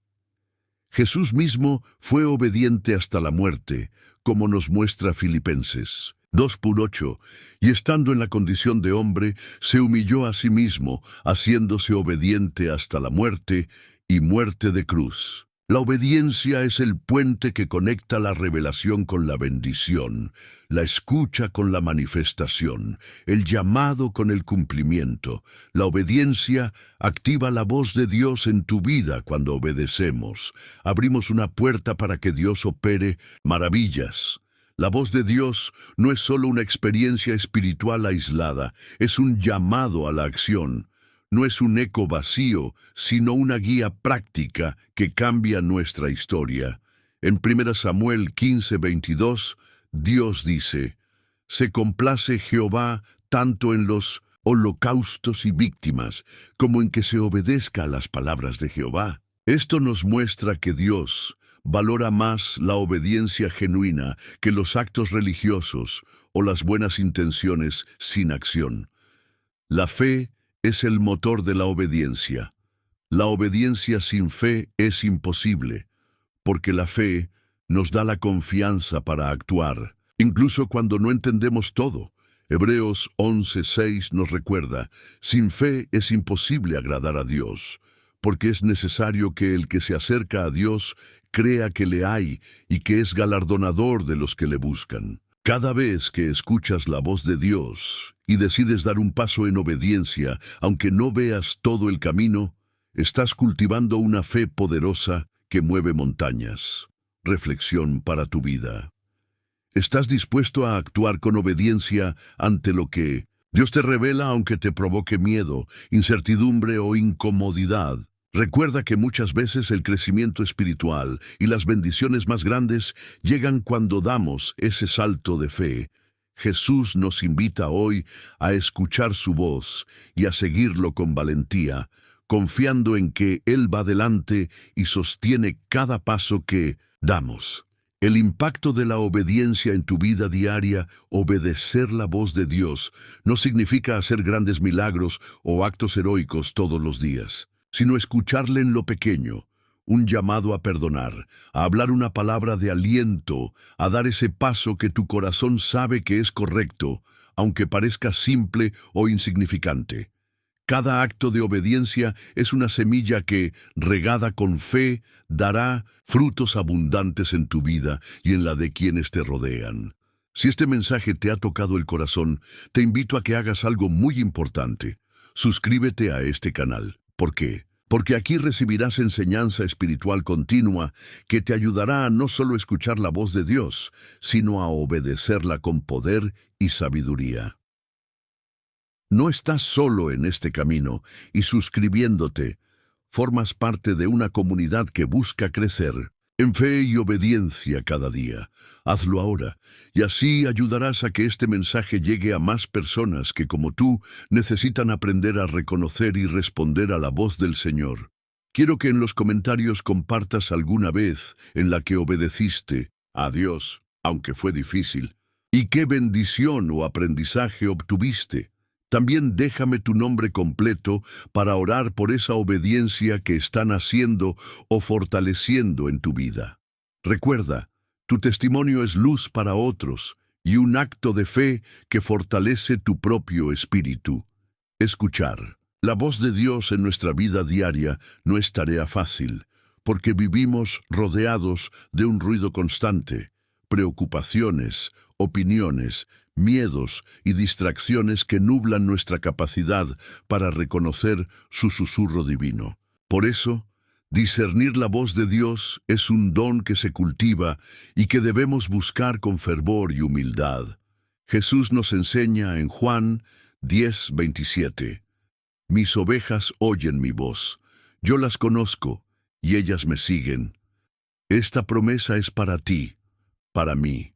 Jesús mismo fue obediente hasta la muerte, como nos muestra Filipenses 2:8, y estando en la condición de hombre, se humilló a sí mismo, haciéndose obediente hasta la muerte y muerte de cruz. La obediencia es el puente que conecta la revelación con la bendición, la escucha con la manifestación, el llamado con el cumplimiento. La obediencia activa la voz de Dios en tu vida cuando obedecemos. Abrimos una puerta para que Dios opere maravillas. La voz de Dios no es solo una experiencia espiritual aislada, es un llamado a la acción. No es un eco vacío, sino una guía práctica que cambia nuestra historia. En 1 Samuel 15:22, Dios dice: «Se complace Jehová tanto en los holocaustos y víctimas, como en que se obedezca a las palabras de Jehová». Esto nos muestra que Dios valora más la obediencia genuina que los actos religiosos o las buenas intenciones sin acción. La fe es el motor de la obediencia. La obediencia sin fe es imposible, porque la fe nos da la confianza para actuar, incluso cuando no entendemos todo. Hebreos 11:6 nos recuerda: sin fe es imposible agradar a Dios, porque es necesario que el que se acerca a Dios crea que le hay y que es galardonador de los que le buscan. Cada vez que escuchas la voz de Dios y decides dar un paso en obediencia, aunque no veas todo el camino, estás cultivando una fe poderosa que mueve montañas. Reflexión para tu vida. ¿Estás dispuesto a actuar con obediencia ante lo que Dios te revela, aunque te provoque miedo, incertidumbre o incomodidad? Recuerda que muchas veces el crecimiento espiritual y las bendiciones más grandes llegan cuando damos ese salto de fe. Jesús nos invita hoy a escuchar su voz y a seguirlo con valentía, confiando en que Él va delante y sostiene cada paso que damos. El impacto de la obediencia en tu vida diaria, obedecer la voz de Dios, no significa hacer grandes milagros o actos heroicos todos los días, sino escucharle en lo pequeño, un llamado a perdonar, a hablar una palabra de aliento, a dar ese paso que tu corazón sabe que es correcto, aunque parezca simple o insignificante. Cada acto de obediencia es una semilla que, regada con fe, dará frutos abundantes en tu vida y en la de quienes te rodean. Si este mensaje te ha tocado el corazón, te invito a que hagas algo muy importante. Suscríbete a este canal. ¿Por qué? Porque aquí recibirás enseñanza espiritual continua que te ayudará a no solo escuchar la voz de Dios, sino a obedecerla con poder y sabiduría. No estás solo en este camino, y suscribiéndote, formas parte de una comunidad que busca crecer en fe y obediencia cada día. Hazlo ahora, y así ayudarás a que este mensaje llegue a más personas que, como tú, necesitan aprender a reconocer y responder a la voz del Señor. Quiero que en los comentarios compartas alguna vez en la que obedeciste a Dios, aunque fue difícil, y qué bendición o aprendizaje obtuviste. También déjame tu nombre completo para orar por esa obediencia que están haciendo o fortaleciendo en tu vida. Recuerda, tu testimonio es luz para otros y un acto de fe que fortalece tu propio espíritu. Escuchar la voz de Dios en nuestra vida diaria no es tarea fácil, porque vivimos rodeados de un ruido constante, preocupaciones, opiniones, miedos y distracciones que nublan nuestra capacidad para reconocer su susurro divino. Por eso, discernir la voz de Dios es un don que se cultiva y que debemos buscar con fervor y humildad. Jesús nos enseña en Juan 10:27: «Mis ovejas oyen mi voz. Yo las conozco, y ellas me siguen. Esta promesa es para ti, para mí,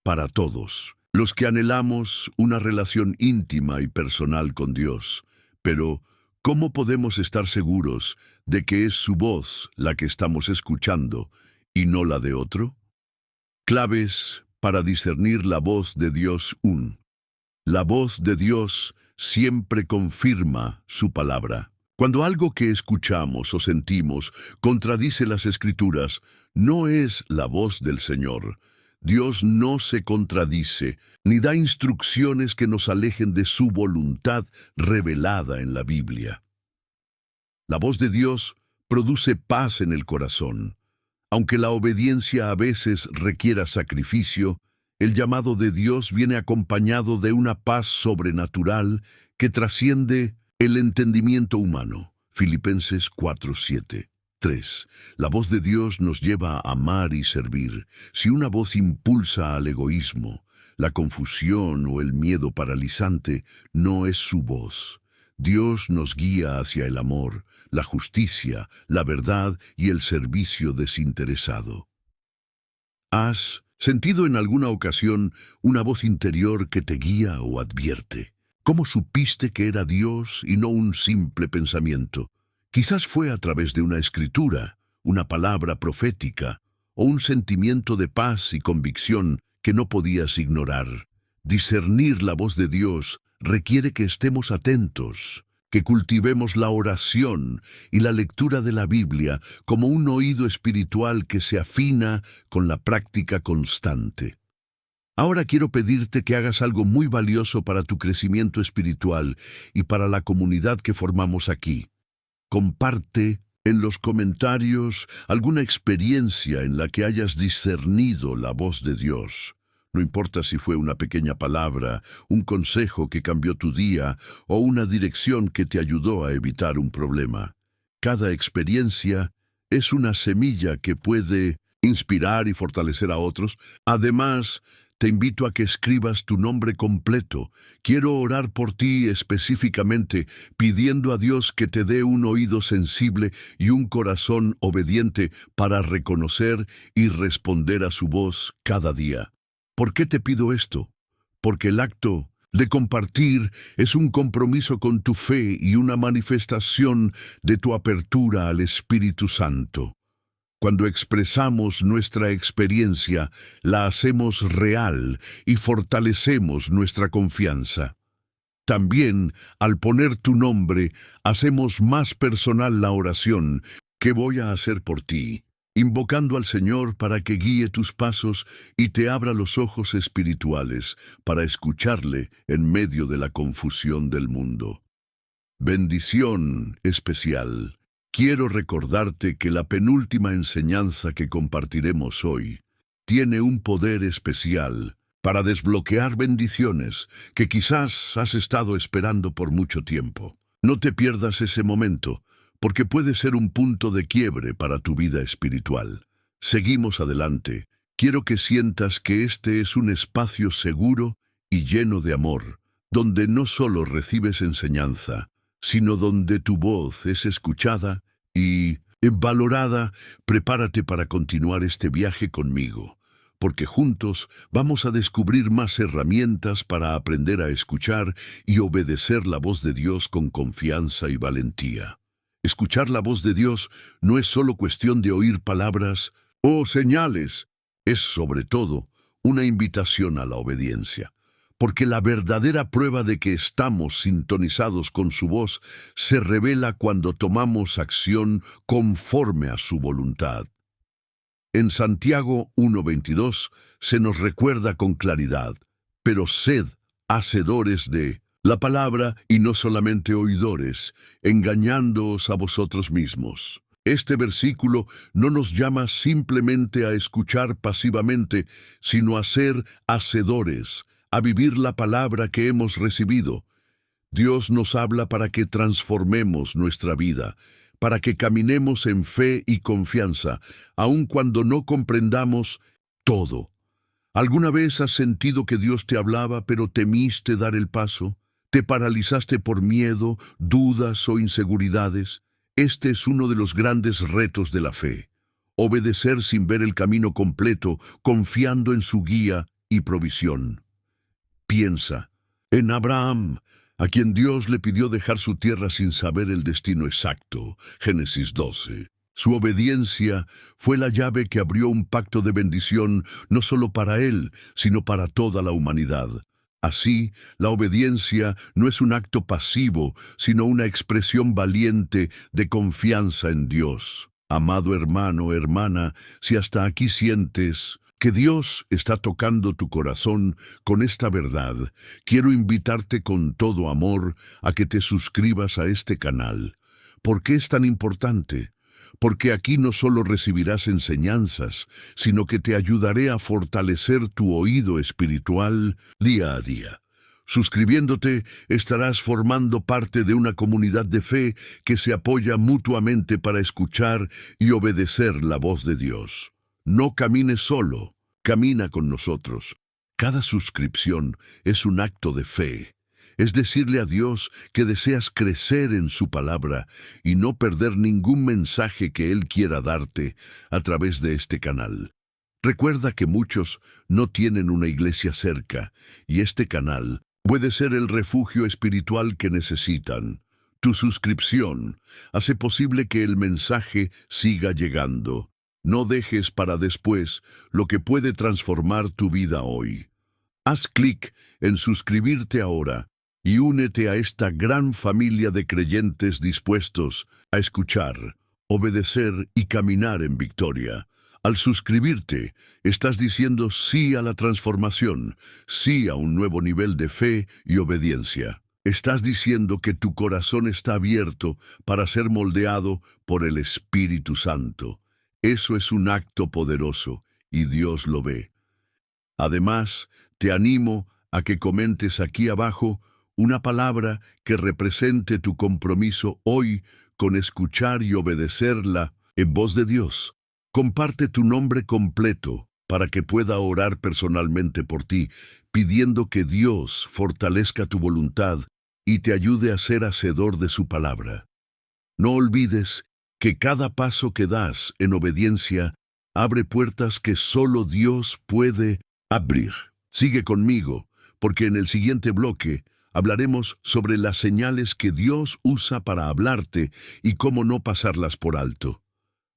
para todos, los que anhelamos una relación íntima y personal con Dios. Pero, ¿cómo podemos estar seguros de que es su voz la que estamos escuchando y no la de otro? Claves para discernir la voz de Dios. 1. La voz de Dios siempre confirma su palabra. Cuando algo que escuchamos o sentimos contradice las Escrituras, no es la voz del Señor. Dios no se contradice, ni da instrucciones que nos alejen de su voluntad revelada en la Biblia. La voz de Dios produce paz en el corazón. Aunque la obediencia a veces requiera sacrificio, el llamado de Dios viene acompañado de una paz sobrenatural que trasciende el entendimiento humano. Filipenses 4:7. 3. La voz de Dios nos lleva a amar y servir. Si una voz impulsa al egoísmo, la confusión o el miedo paralizante, no es su voz. Dios nos guía hacia el amor, la justicia, la verdad y el servicio desinteresado. ¿Has sentido en alguna ocasión una voz interior que te guía o advierte? ¿Cómo supiste que era Dios y no un simple pensamiento? Quizás fue a través de una escritura, una palabra profética o un sentimiento de paz y convicción que no podías ignorar. Discernir la voz de Dios requiere que estemos atentos, que cultivemos la oración y la lectura de la Biblia como un oído espiritual que se afina con la práctica constante. Ahora quiero pedirte que hagas algo muy valioso para tu crecimiento espiritual y para la comunidad que formamos aquí. Comparte en los comentarios alguna experiencia en la que hayas discernido la voz de Dios. No importa si fue una pequeña palabra, un consejo que cambió tu día o una dirección que te ayudó a evitar un problema. Cada experiencia es una semilla que puede inspirar y fortalecer a otros. Además, te invito a que escribas tu nombre completo. Quiero orar por ti específicamente, pidiendo a Dios que te dé un oído sensible y un corazón obediente para reconocer y responder a su voz cada día. ¿Por qué te pido esto? Porque el acto de compartir es un compromiso con tu fe y una manifestación de tu apertura al Espíritu Santo. Cuando expresamos nuestra experiencia, la hacemos real y fortalecemos nuestra confianza. También, al poner tu nombre, hacemos más personal la oración que voy a hacer por ti, invocando al Señor para que guíe tus pasos y te abra los ojos espirituales para escucharle en medio de la confusión del mundo. Bendición especial. Quiero recordarte que la penúltima enseñanza que compartiremos hoy tiene un poder especial para desbloquear bendiciones que quizás has estado esperando por mucho tiempo. No te pierdas ese momento, porque puede ser un punto de quiebre para tu vida espiritual. Seguimos adelante. Quiero que sientas que este es un espacio seguro y lleno de amor, donde no solo recibes enseñanza, sino donde tu voz es escuchada y valorada. Prepárate para continuar este viaje conmigo, porque juntos vamos a descubrir más herramientas para aprender a escuchar y obedecer la voz de Dios con confianza y valentía. Escuchar la voz de Dios no es solo cuestión de oír palabras o señales, es sobre todo una invitación a la obediencia. Porque la verdadera prueba de que estamos sintonizados con su voz se revela cuando tomamos acción conforme a su voluntad. En Santiago 1:22 se nos recuerda con claridad: pero sed hacedores de la palabra y no solamente oidores, engañándoos a vosotros mismos. Este versículo no nos llama simplemente a escuchar pasivamente, sino a ser hacedores, a vivir la palabra que hemos recibido. Dios nos habla para que transformemos nuestra vida, para que caminemos en fe y confianza, aun cuando no comprendamos todo. ¿Alguna vez has sentido que Dios te hablaba, pero temiste dar el paso? ¿Te paralizaste por miedo, dudas o inseguridades? Este es uno de los grandes retos de la fe. Obedecer sin ver el camino completo, confiando en su guía y provisión. Piensa en Abraham, a quien Dios le pidió dejar su tierra sin saber el destino exacto. Génesis 12. Su obediencia fue la llave que abrió un pacto de bendición no solo para él, sino para toda la humanidad. Así, la obediencia no es un acto pasivo, sino una expresión valiente de confianza en Dios. Amado hermano, hermana, si hasta aquí sientes que Dios está tocando tu corazón con esta verdad, quiero invitarte con todo amor a que te suscribas a este canal. ¿Por qué es tan importante? Porque aquí no solo recibirás enseñanzas, sino que te ayudaré a fortalecer tu oído espiritual día a día. Suscribiéndote, estarás formando parte de una comunidad de fe que se apoya mutuamente para escuchar y obedecer la voz de Dios. No camines solo, camina con nosotros. Cada suscripción es un acto de fe. Es decirle a Dios que deseas crecer en su palabra y no perder ningún mensaje que Él quiera darte a través de este canal. Recuerda que muchos no tienen una iglesia cerca y este canal puede ser el refugio espiritual que necesitan. Tu suscripción hace posible que el mensaje siga llegando. No dejes para después lo que puede transformar tu vida hoy. Haz clic en suscribirte ahora y únete a esta gran familia de creyentes dispuestos a escuchar, obedecer y caminar en victoria. Al suscribirte, estás diciendo sí a la transformación, sí a un nuevo nivel de fe y obediencia. Estás diciendo que tu corazón está abierto para ser moldeado por el Espíritu Santo. Eso es un acto poderoso y Dios lo ve. Además, te animo a que comentes aquí abajo una palabra que represente tu compromiso hoy con escuchar y obedecerla en voz de Dios. Comparte tu nombre completo para que pueda orar personalmente por ti, pidiendo que Dios fortalezca tu voluntad y te ayude a ser hacedor de su palabra. No olvides que cada paso que das en obediencia abre puertas que solo Dios puede abrir. Sigue conmigo, porque en el siguiente bloque hablaremos sobre las señales que Dios usa para hablarte y cómo no pasarlas por alto.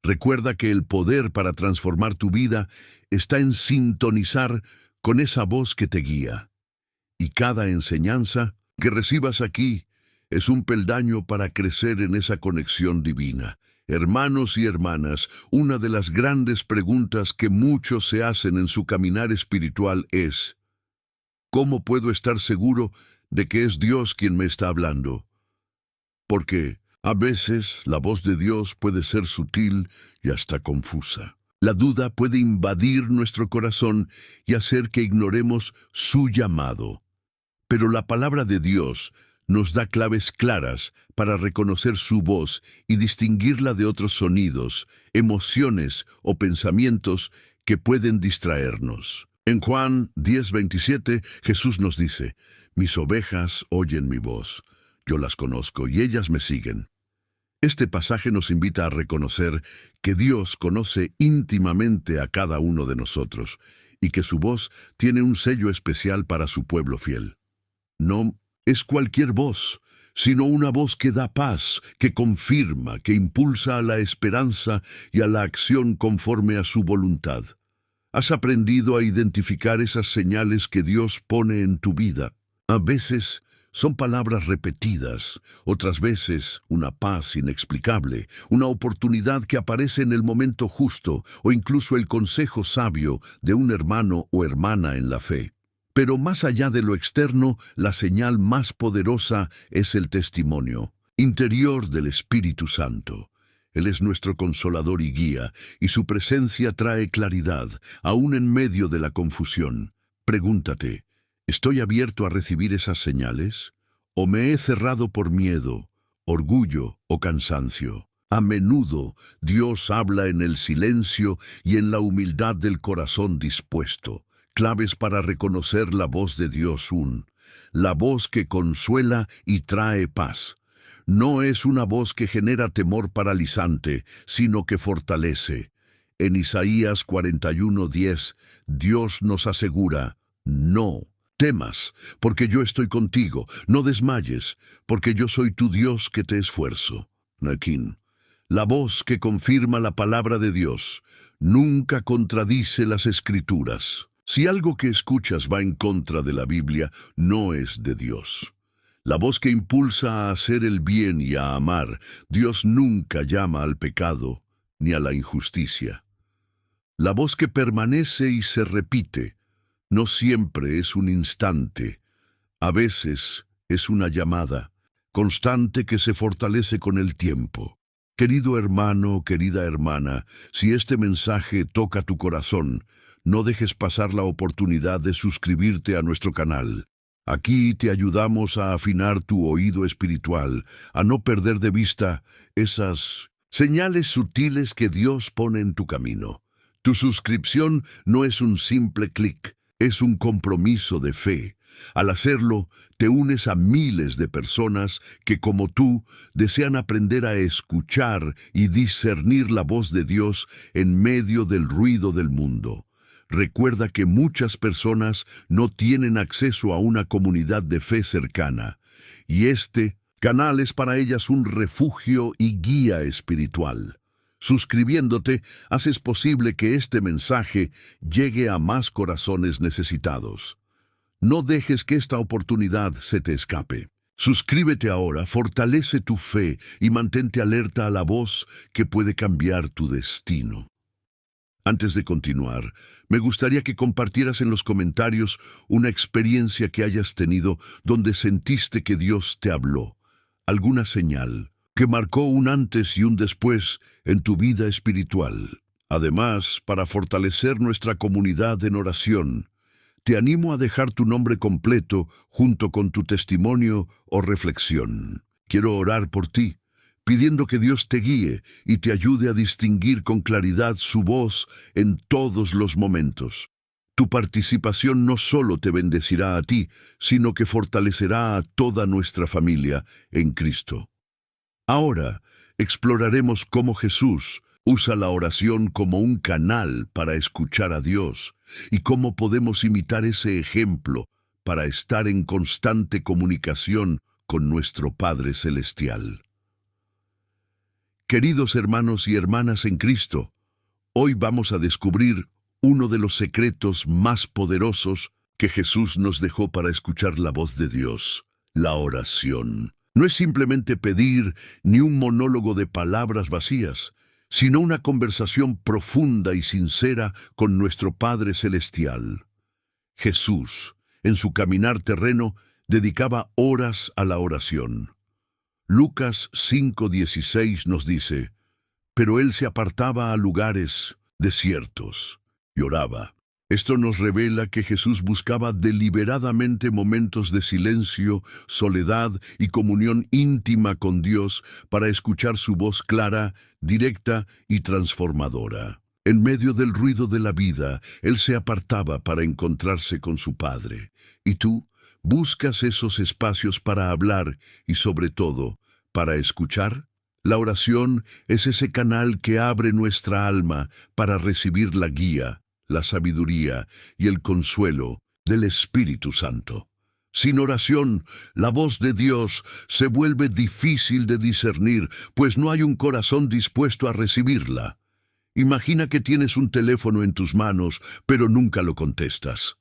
Recuerda que el poder para transformar tu vida está en sintonizar con esa voz que te guía. Y cada enseñanza que recibas aquí es un peldaño para crecer en esa conexión divina. Hermanos y hermanas, una de las grandes preguntas que muchos se hacen en su caminar espiritual es: ¿cómo puedo estar seguro de que es Dios quien me está hablando? Porque a veces la voz de Dios puede ser sutil y hasta confusa. La duda puede invadir nuestro corazón y hacer que ignoremos su llamado. Pero la palabra de Dios nos da claves claras para reconocer su voz y distinguirla de otros sonidos, emociones o pensamientos que pueden distraernos. En Juan 10:27, Jesús nos dice: «Mis ovejas oyen mi voz, yo las conozco y ellas me siguen». Este pasaje nos invita a reconocer que Dios conoce íntimamente a cada uno de nosotros y que su voz tiene un sello especial para su pueblo fiel. No es cualquier voz, sino una voz que da paz, que confirma, que impulsa a la esperanza y a la acción conforme a su voluntad. ¿Has aprendido a identificar esas señales que Dios pone en tu vida? A veces son palabras repetidas, otras veces una paz inexplicable, una oportunidad que aparece en el momento justo o incluso el consejo sabio de un hermano o hermana en la fe. Pero más allá de lo externo, la señal más poderosa es el testimonio interior del Espíritu Santo. Él es nuestro consolador y guía, y su presencia trae claridad, aún en medio de la confusión. Pregúntate: ¿estoy abierto a recibir esas señales? ¿O me he cerrado por miedo, orgullo o cansancio? A menudo Dios habla en el silencio y en la humildad del corazón dispuesto. Claves para reconocer la voz de Dios: la voz que consuela y trae paz. No es una voz que genera temor paralizante, sino que fortalece. En Isaías 41:10, Dios nos asegura, no temas, porque yo estoy contigo, no desmayes, porque yo soy tu Dios que te esfuerzo. Naquín, la voz que confirma la palabra de Dios, nunca contradice las Escrituras. Si algo que escuchas va en contra de la Biblia, no es de Dios. La voz que impulsa a hacer el bien y a amar, Dios nunca llama al pecado ni a la injusticia. La voz que permanece y se repite, no siempre es un instante, a veces es una llamada constante que se fortalece con el tiempo. Querido hermano, querida hermana, si este mensaje toca tu corazón, no dejes pasar la oportunidad de suscribirte a nuestro canal. Aquí te ayudamos a afinar tu oído espiritual, a no perder de vista esas señales sutiles que Dios pone en tu camino. Tu suscripción no es un simple clic, es un compromiso de fe. Al hacerlo, te unes a miles de personas que, como tú, desean aprender a escuchar y discernir la voz de Dios en medio del ruido del mundo. Recuerda que muchas personas no tienen acceso a una comunidad de fe cercana, y este canal es para ellas un refugio y guía espiritual. Suscribiéndote, haces posible que este mensaje llegue a más corazones necesitados. No dejes que esta oportunidad se te escape. Suscríbete ahora, fortalece tu fe y mantente alerta a la voz que puede cambiar tu destino. Antes de continuar, me gustaría que compartieras en los comentarios una experiencia que hayas tenido donde sentiste que Dios te habló, alguna señal que marcó un antes y un después en tu vida espiritual. Además, para fortalecer nuestra comunidad en oración, te animo a dejar tu nombre completo junto con tu testimonio o reflexión. Quiero orar por ti, pidiendo que Dios te guíe y te ayude a distinguir con claridad su voz en todos los momentos. Tu participación no solo te bendecirá a ti, sino que fortalecerá a toda nuestra familia en Cristo. Ahora, exploraremos cómo Jesús usa la oración como un canal para escuchar a Dios y cómo podemos imitar ese ejemplo para estar en constante comunicación con nuestro Padre Celestial. Queridos hermanos y hermanas en Cristo, hoy vamos a descubrir uno de los secretos más poderosos que Jesús nos dejó para escuchar la voz de Dios, la oración. No es simplemente pedir ni un monólogo de palabras vacías, sino una conversación profunda y sincera con nuestro Padre Celestial. Jesús, en su caminar terreno, dedicaba horas a la oración. Lucas 5:16 nos dice, pero él se apartaba a lugares desiertos y oraba. Esto nos revela que Jesús buscaba deliberadamente momentos de silencio, soledad y comunión íntima con Dios para escuchar su voz clara, directa y transformadora. En medio del ruido de la vida, él se apartaba para encontrarse con su Padre. ¿Y tú? ¿Buscas esos espacios para hablar y, sobre todo, para escuchar? La oración es ese canal que abre nuestra alma para recibir la guía, la sabiduría y el consuelo del Espíritu Santo. Sin oración, la voz de Dios se vuelve difícil de discernir, pues no hay un corazón dispuesto a recibirla. Imagina que tienes un teléfono en tus manos, pero nunca lo contestas.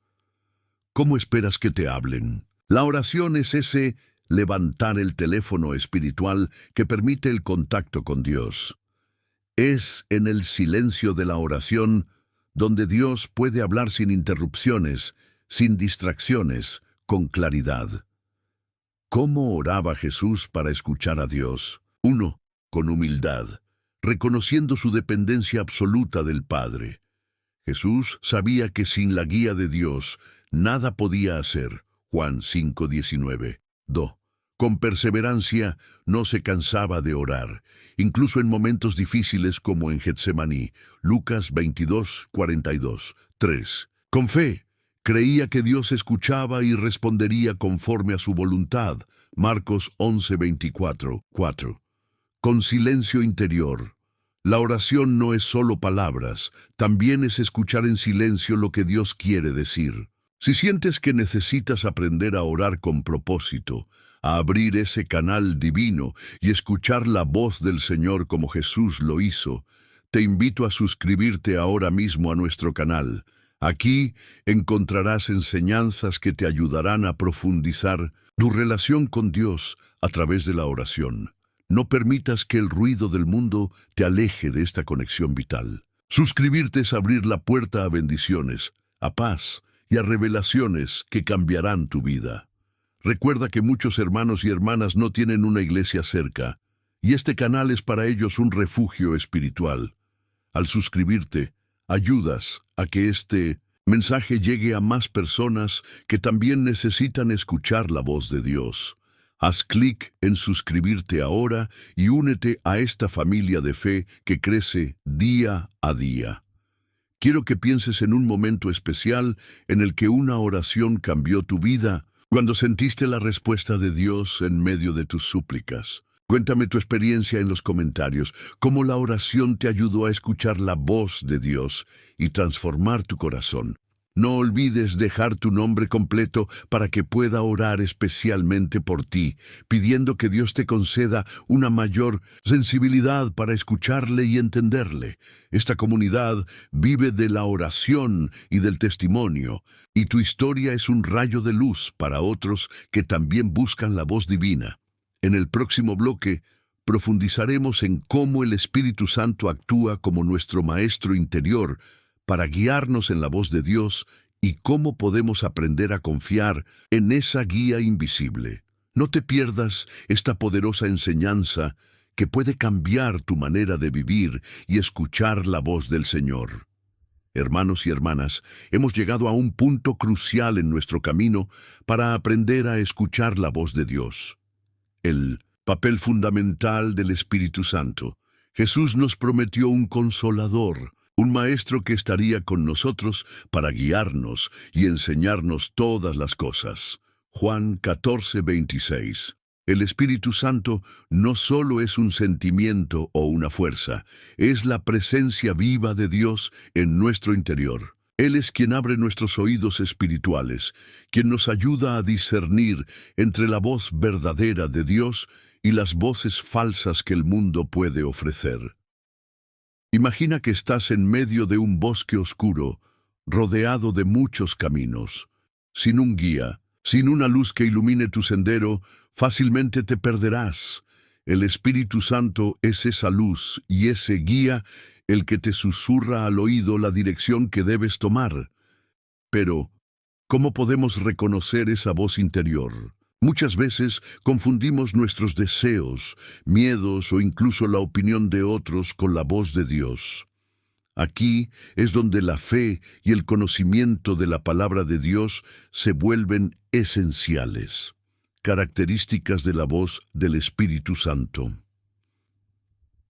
¿Cómo esperas que te hablen? La oración es ese levantar el teléfono espiritual que permite el contacto con Dios. Es en el silencio de la oración donde Dios puede hablar sin interrupciones, sin distracciones, con claridad. ¿Cómo oraba Jesús para escuchar a Dios? 1. Con humildad, reconociendo su dependencia absoluta del Padre. Jesús sabía que sin la guía de Dios nada podía hacer. Juan 5:19. 2. Con perseverancia no se cansaba de orar, incluso en momentos difíciles como en Getsemaní. Lucas 22:42. 3. Con fe, Creía que Dios escuchaba y respondería conforme a su voluntad. Marcos 11:24, 4. Con silencio interior. La oración no es solo palabras, también es escuchar en silencio lo que Dios quiere decir. Si sientes que necesitas aprender a orar con propósito, a abrir ese canal divino y escuchar la voz del Señor como Jesús lo hizo, te invito a suscribirte ahora mismo a nuestro canal. Aquí encontrarás enseñanzas que te ayudarán a profundizar tu relación con Dios a través de la oración. No permitas que el ruido del mundo te aleje de esta conexión vital. Suscribirte es abrir la puerta a bendiciones, a paz y a revelaciones que cambiarán tu vida. Recuerda que muchos hermanos y hermanas no tienen una iglesia cerca, y este canal es para ellos un refugio espiritual. Al suscribirte, ayudas a que este mensaje llegue a más personas que también necesitan escuchar la voz de Dios. Haz clic en suscribirte ahora y únete a esta familia de fe que crece día a día. Quiero que pienses en un momento especial en el que una oración cambió tu vida, cuando sentiste la respuesta de Dios en medio de tus súplicas. Cuéntame tu experiencia en los comentarios, cómo la oración te ayudó a escuchar la voz de Dios y transformar tu corazón. No olvides dejar tu nombre completo para que pueda orar especialmente por ti, pidiendo que Dios te conceda una mayor sensibilidad para escucharle y entenderle. Esta comunidad vive de la oración y del testimonio, y tu historia es un rayo de luz para otros que también buscan la voz divina. En el próximo bloque, profundizaremos en cómo el Espíritu Santo actúa como nuestro maestro interior para guiarnos en la voz de Dios y cómo podemos aprender a confiar en esa guía invisible. No te pierdas esta poderosa enseñanza que puede cambiar tu manera de vivir y escuchar la voz del Señor. Hermanos y hermanas, hemos llegado a un punto crucial en nuestro camino para aprender a escuchar la voz de Dios. El papel fundamental del Espíritu Santo. Jesús nos prometió un consolador, un maestro que estaría con nosotros para guiarnos y enseñarnos todas las cosas. Juan 14:26. El Espíritu Santo no solo es un sentimiento o una fuerza, es la presencia viva de Dios en nuestro interior. Él es quien abre nuestros oídos espirituales, quien nos ayuda a discernir entre la voz verdadera de Dios y las voces falsas que el mundo puede ofrecer. Imagina que estás en medio de un bosque oscuro, rodeado de muchos caminos. Sin un guía, sin una luz que ilumine tu sendero, fácilmente te perderás. El Espíritu Santo es esa luz y ese guía el que te susurra al oído la dirección que debes tomar. Pero, ¿cómo podemos reconocer esa voz interior? Muchas veces confundimos nuestros deseos, miedos o incluso la opinión de otros con la voz de Dios. Aquí es donde la fe y el conocimiento de la palabra de Dios se vuelven esenciales. Características de la voz del Espíritu Santo.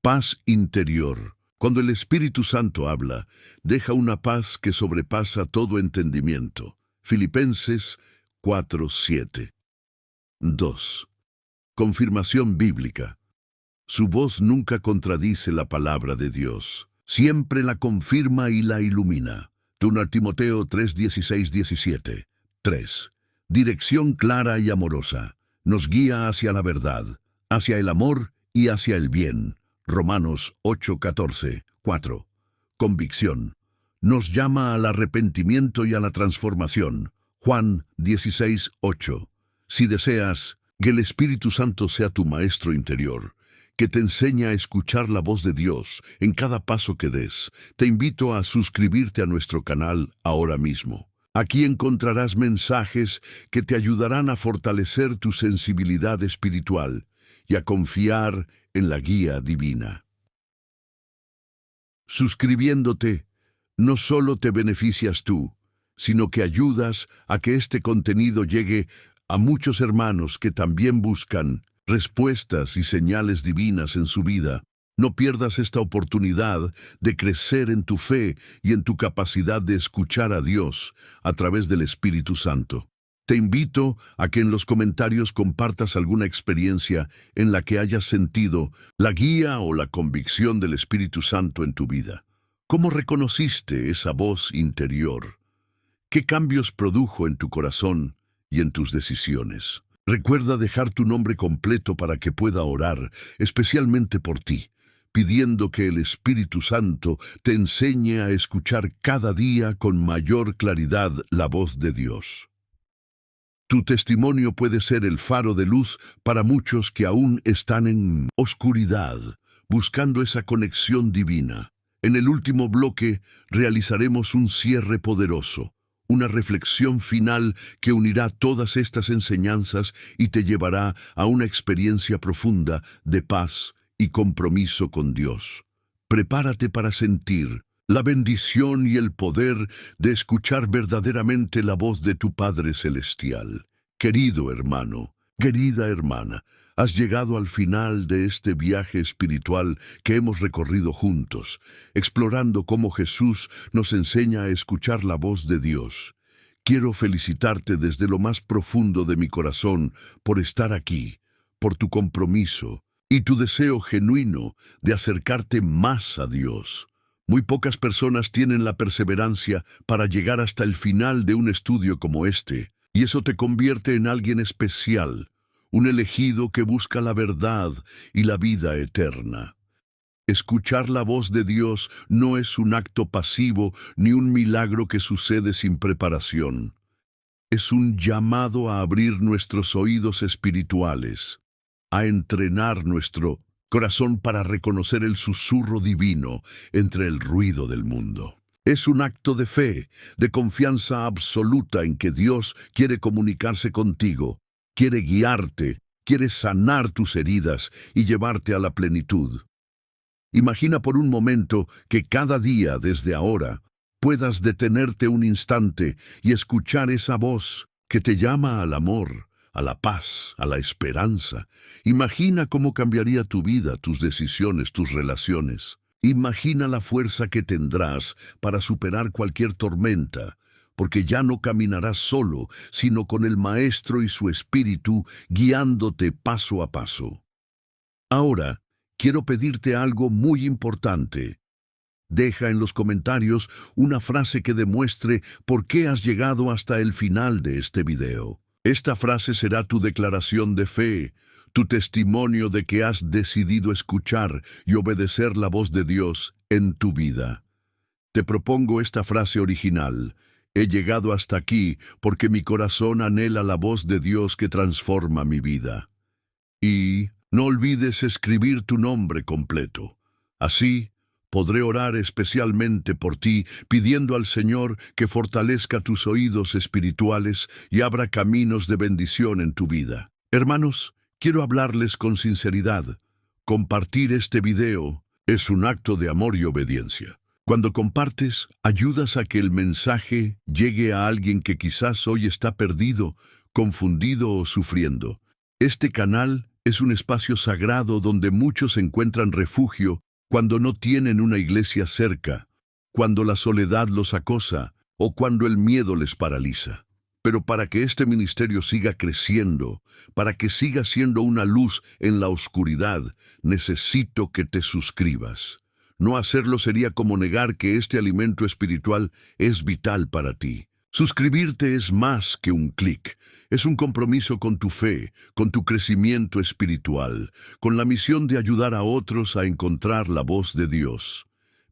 Paz interior. Cuando el Espíritu Santo habla, deja una paz que sobrepasa todo entendimiento. Filipenses 4:7. 2. Confirmación bíblica. Su voz nunca contradice la palabra de Dios. Siempre la confirma y la ilumina. 1 Timoteo 3:16-17. 3. Dirección clara y amorosa. Nos guía hacia la verdad, hacia el amor y hacia el bien. Romanos 8:14. 4. Convicción. Nos llama al arrepentimiento y a la transformación. Juan 16:8. Si deseas que el Espíritu Santo sea tu maestro interior, que te enseñe a escuchar la voz de Dios en cada paso que des, te invito a suscribirte a nuestro canal ahora mismo. Aquí encontrarás mensajes que te ayudarán a fortalecer tu sensibilidad espiritual y a confiar en la guía divina. Suscribiéndote, no solo te beneficias tú, sino que ayudas a que este contenido llegue a muchos hermanos que también buscan respuestas y señales divinas en su vida. No pierdas esta oportunidad de crecer en tu fe y en tu capacidad de escuchar a Dios a través del Espíritu Santo. Te invito a que en los comentarios compartas alguna experiencia en la que hayas sentido la guía o la convicción del Espíritu Santo en tu vida. ¿Cómo reconociste esa voz interior? ¿Qué cambios produjo en tu corazón y en tus decisiones? Recuerda dejar tu nombre completo para que pueda orar, especialmente por ti, pidiendo que el Espíritu Santo te enseñe a escuchar cada día con mayor claridad la voz de Dios. Tu testimonio puede ser el faro de luz para muchos que aún están en oscuridad, buscando esa conexión divina. En el último bloque realizaremos un cierre poderoso, una reflexión final que unirá todas estas enseñanzas y te llevará a una experiencia profunda de paz y compromiso con Dios. Prepárate para sentir la bendición y el poder de escuchar verdaderamente la voz de tu Padre Celestial. Querido hermano, querida hermana, has llegado al final de este viaje espiritual que hemos recorrido juntos, explorando cómo Jesús nos enseña a escuchar la voz de Dios. Quiero felicitarte desde lo más profundo de mi corazón por estar aquí, por tu compromiso y tu deseo genuino de acercarte más a Dios. Muy pocas personas tienen la perseverancia para llegar hasta el final de un estudio como este, y eso te convierte en alguien especial, un elegido que busca la verdad y la vida eterna. Escuchar la voz de Dios no es un acto pasivo ni un milagro que sucede sin preparación. Es un llamado a abrir nuestros oídos espirituales, a entrenar nuestro corazón para reconocer el susurro divino entre el ruido del mundo. Es un acto de fe, de confianza absoluta en que Dios quiere comunicarse contigo, quiere guiarte, quiere sanar tus heridas y llevarte a la plenitud. Imagina por un momento que cada día desde ahora puedas detenerte un instante y escuchar esa voz que te llama al amor, a la paz, a la esperanza. Imagina cómo cambiaría tu vida, tus decisiones, tus relaciones. Imagina la fuerza que tendrás para superar cualquier tormenta, porque ya no caminarás solo, sino con el Maestro y su Espíritu guiándote paso a paso. Ahora, quiero pedirte algo muy importante. Deja en los comentarios una frase que demuestre por qué has llegado hasta el final de este video. Esta frase será tu declaración de fe, tu testimonio de que has decidido escuchar y obedecer la voz de Dios en tu vida. Te propongo esta frase original. He llegado hasta aquí porque mi corazón anhela la voz de Dios que transforma mi vida. Y no olvides escribir tu nombre completo. Así, podré orar especialmente por ti, pidiendo al Señor que fortalezca tus oídos espirituales y abra caminos de bendición en tu vida. Hermanos, quiero hablarles con sinceridad. Compartir este video es un acto de amor y obediencia. Cuando compartes, ayudas a que el mensaje llegue a alguien que quizás hoy está perdido, confundido o sufriendo. Este canal es un espacio sagrado donde muchos encuentran refugio cuando no tienen una iglesia cerca, cuando la soledad los acosa o cuando el miedo les paraliza. Pero para que este ministerio siga creciendo, para que siga siendo una luz en la oscuridad, necesito que te suscribas. No hacerlo sería como negar que este alimento espiritual es vital para ti. Suscribirte es más que un clic, es un compromiso con tu fe, con tu crecimiento espiritual, con la misión de ayudar a otros a encontrar la voz de Dios.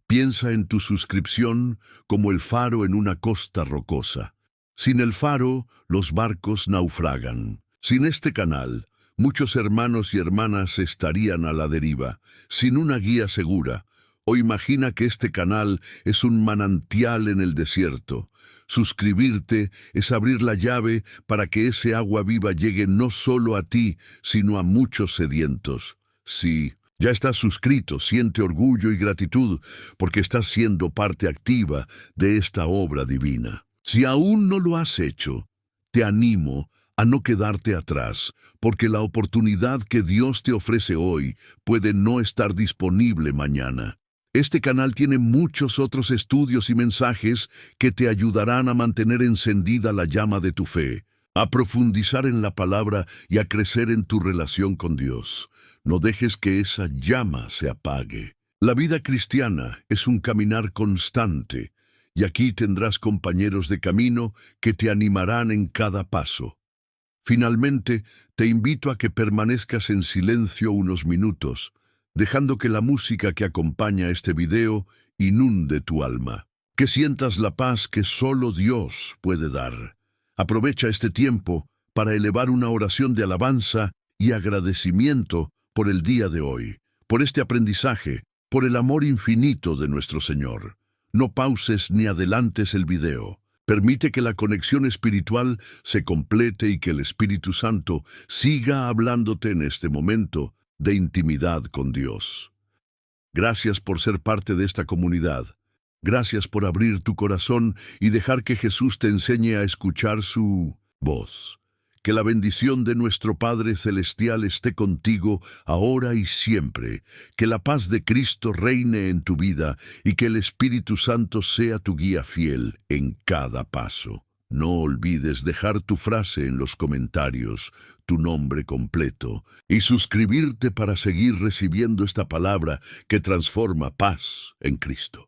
Piensa en tu suscripción como el faro en una costa rocosa. Sin el faro, los barcos naufragan. Sin este canal, muchos hermanos y hermanas estarían a la deriva, sin una guía segura. O imagina que este canal es un manantial en el desierto. Suscribirte es abrir la llave para que ese agua viva llegue no solo a ti, sino a muchos sedientos. Sí, ya estás suscrito, siente orgullo y gratitud, porque estás siendo parte activa de esta obra divina. Si aún no lo has hecho, te animo a no quedarte atrás, porque la oportunidad que Dios te ofrece hoy puede no estar disponible mañana. Este canal tiene muchos otros estudios y mensajes que te ayudarán a mantener encendida la llama de tu fe, a profundizar en la palabra y a crecer en tu relación con Dios. No dejes que esa llama se apague. La vida cristiana es un caminar constante, y aquí tendrás compañeros de camino que te animarán en cada paso. Finalmente, te invito a que permanezcas en silencio unos minutos, dejando que la música que acompaña este video inunde tu alma. Que sientas la paz que solo Dios puede dar. Aprovecha este tiempo para elevar una oración de alabanza y agradecimiento por el día de hoy, por este aprendizaje, por el amor infinito de nuestro Señor. No pauses ni adelantes el video. Permite que la conexión espiritual se complete y que el Espíritu Santo siga hablándote en este momento de intimidad con Dios. Gracias por ser parte de esta comunidad. Gracias por abrir tu corazón y dejar que Jesús te enseñe a escuchar su voz. Que la bendición de nuestro Padre Celestial esté contigo ahora y siempre. Que la paz de Cristo reine en tu vida y que el Espíritu Santo sea tu guía fiel en cada paso. No olvides dejar tu frase en los comentarios, tu nombre completo, y suscribirte para seguir recibiendo esta palabra que transforma paz en Cristo.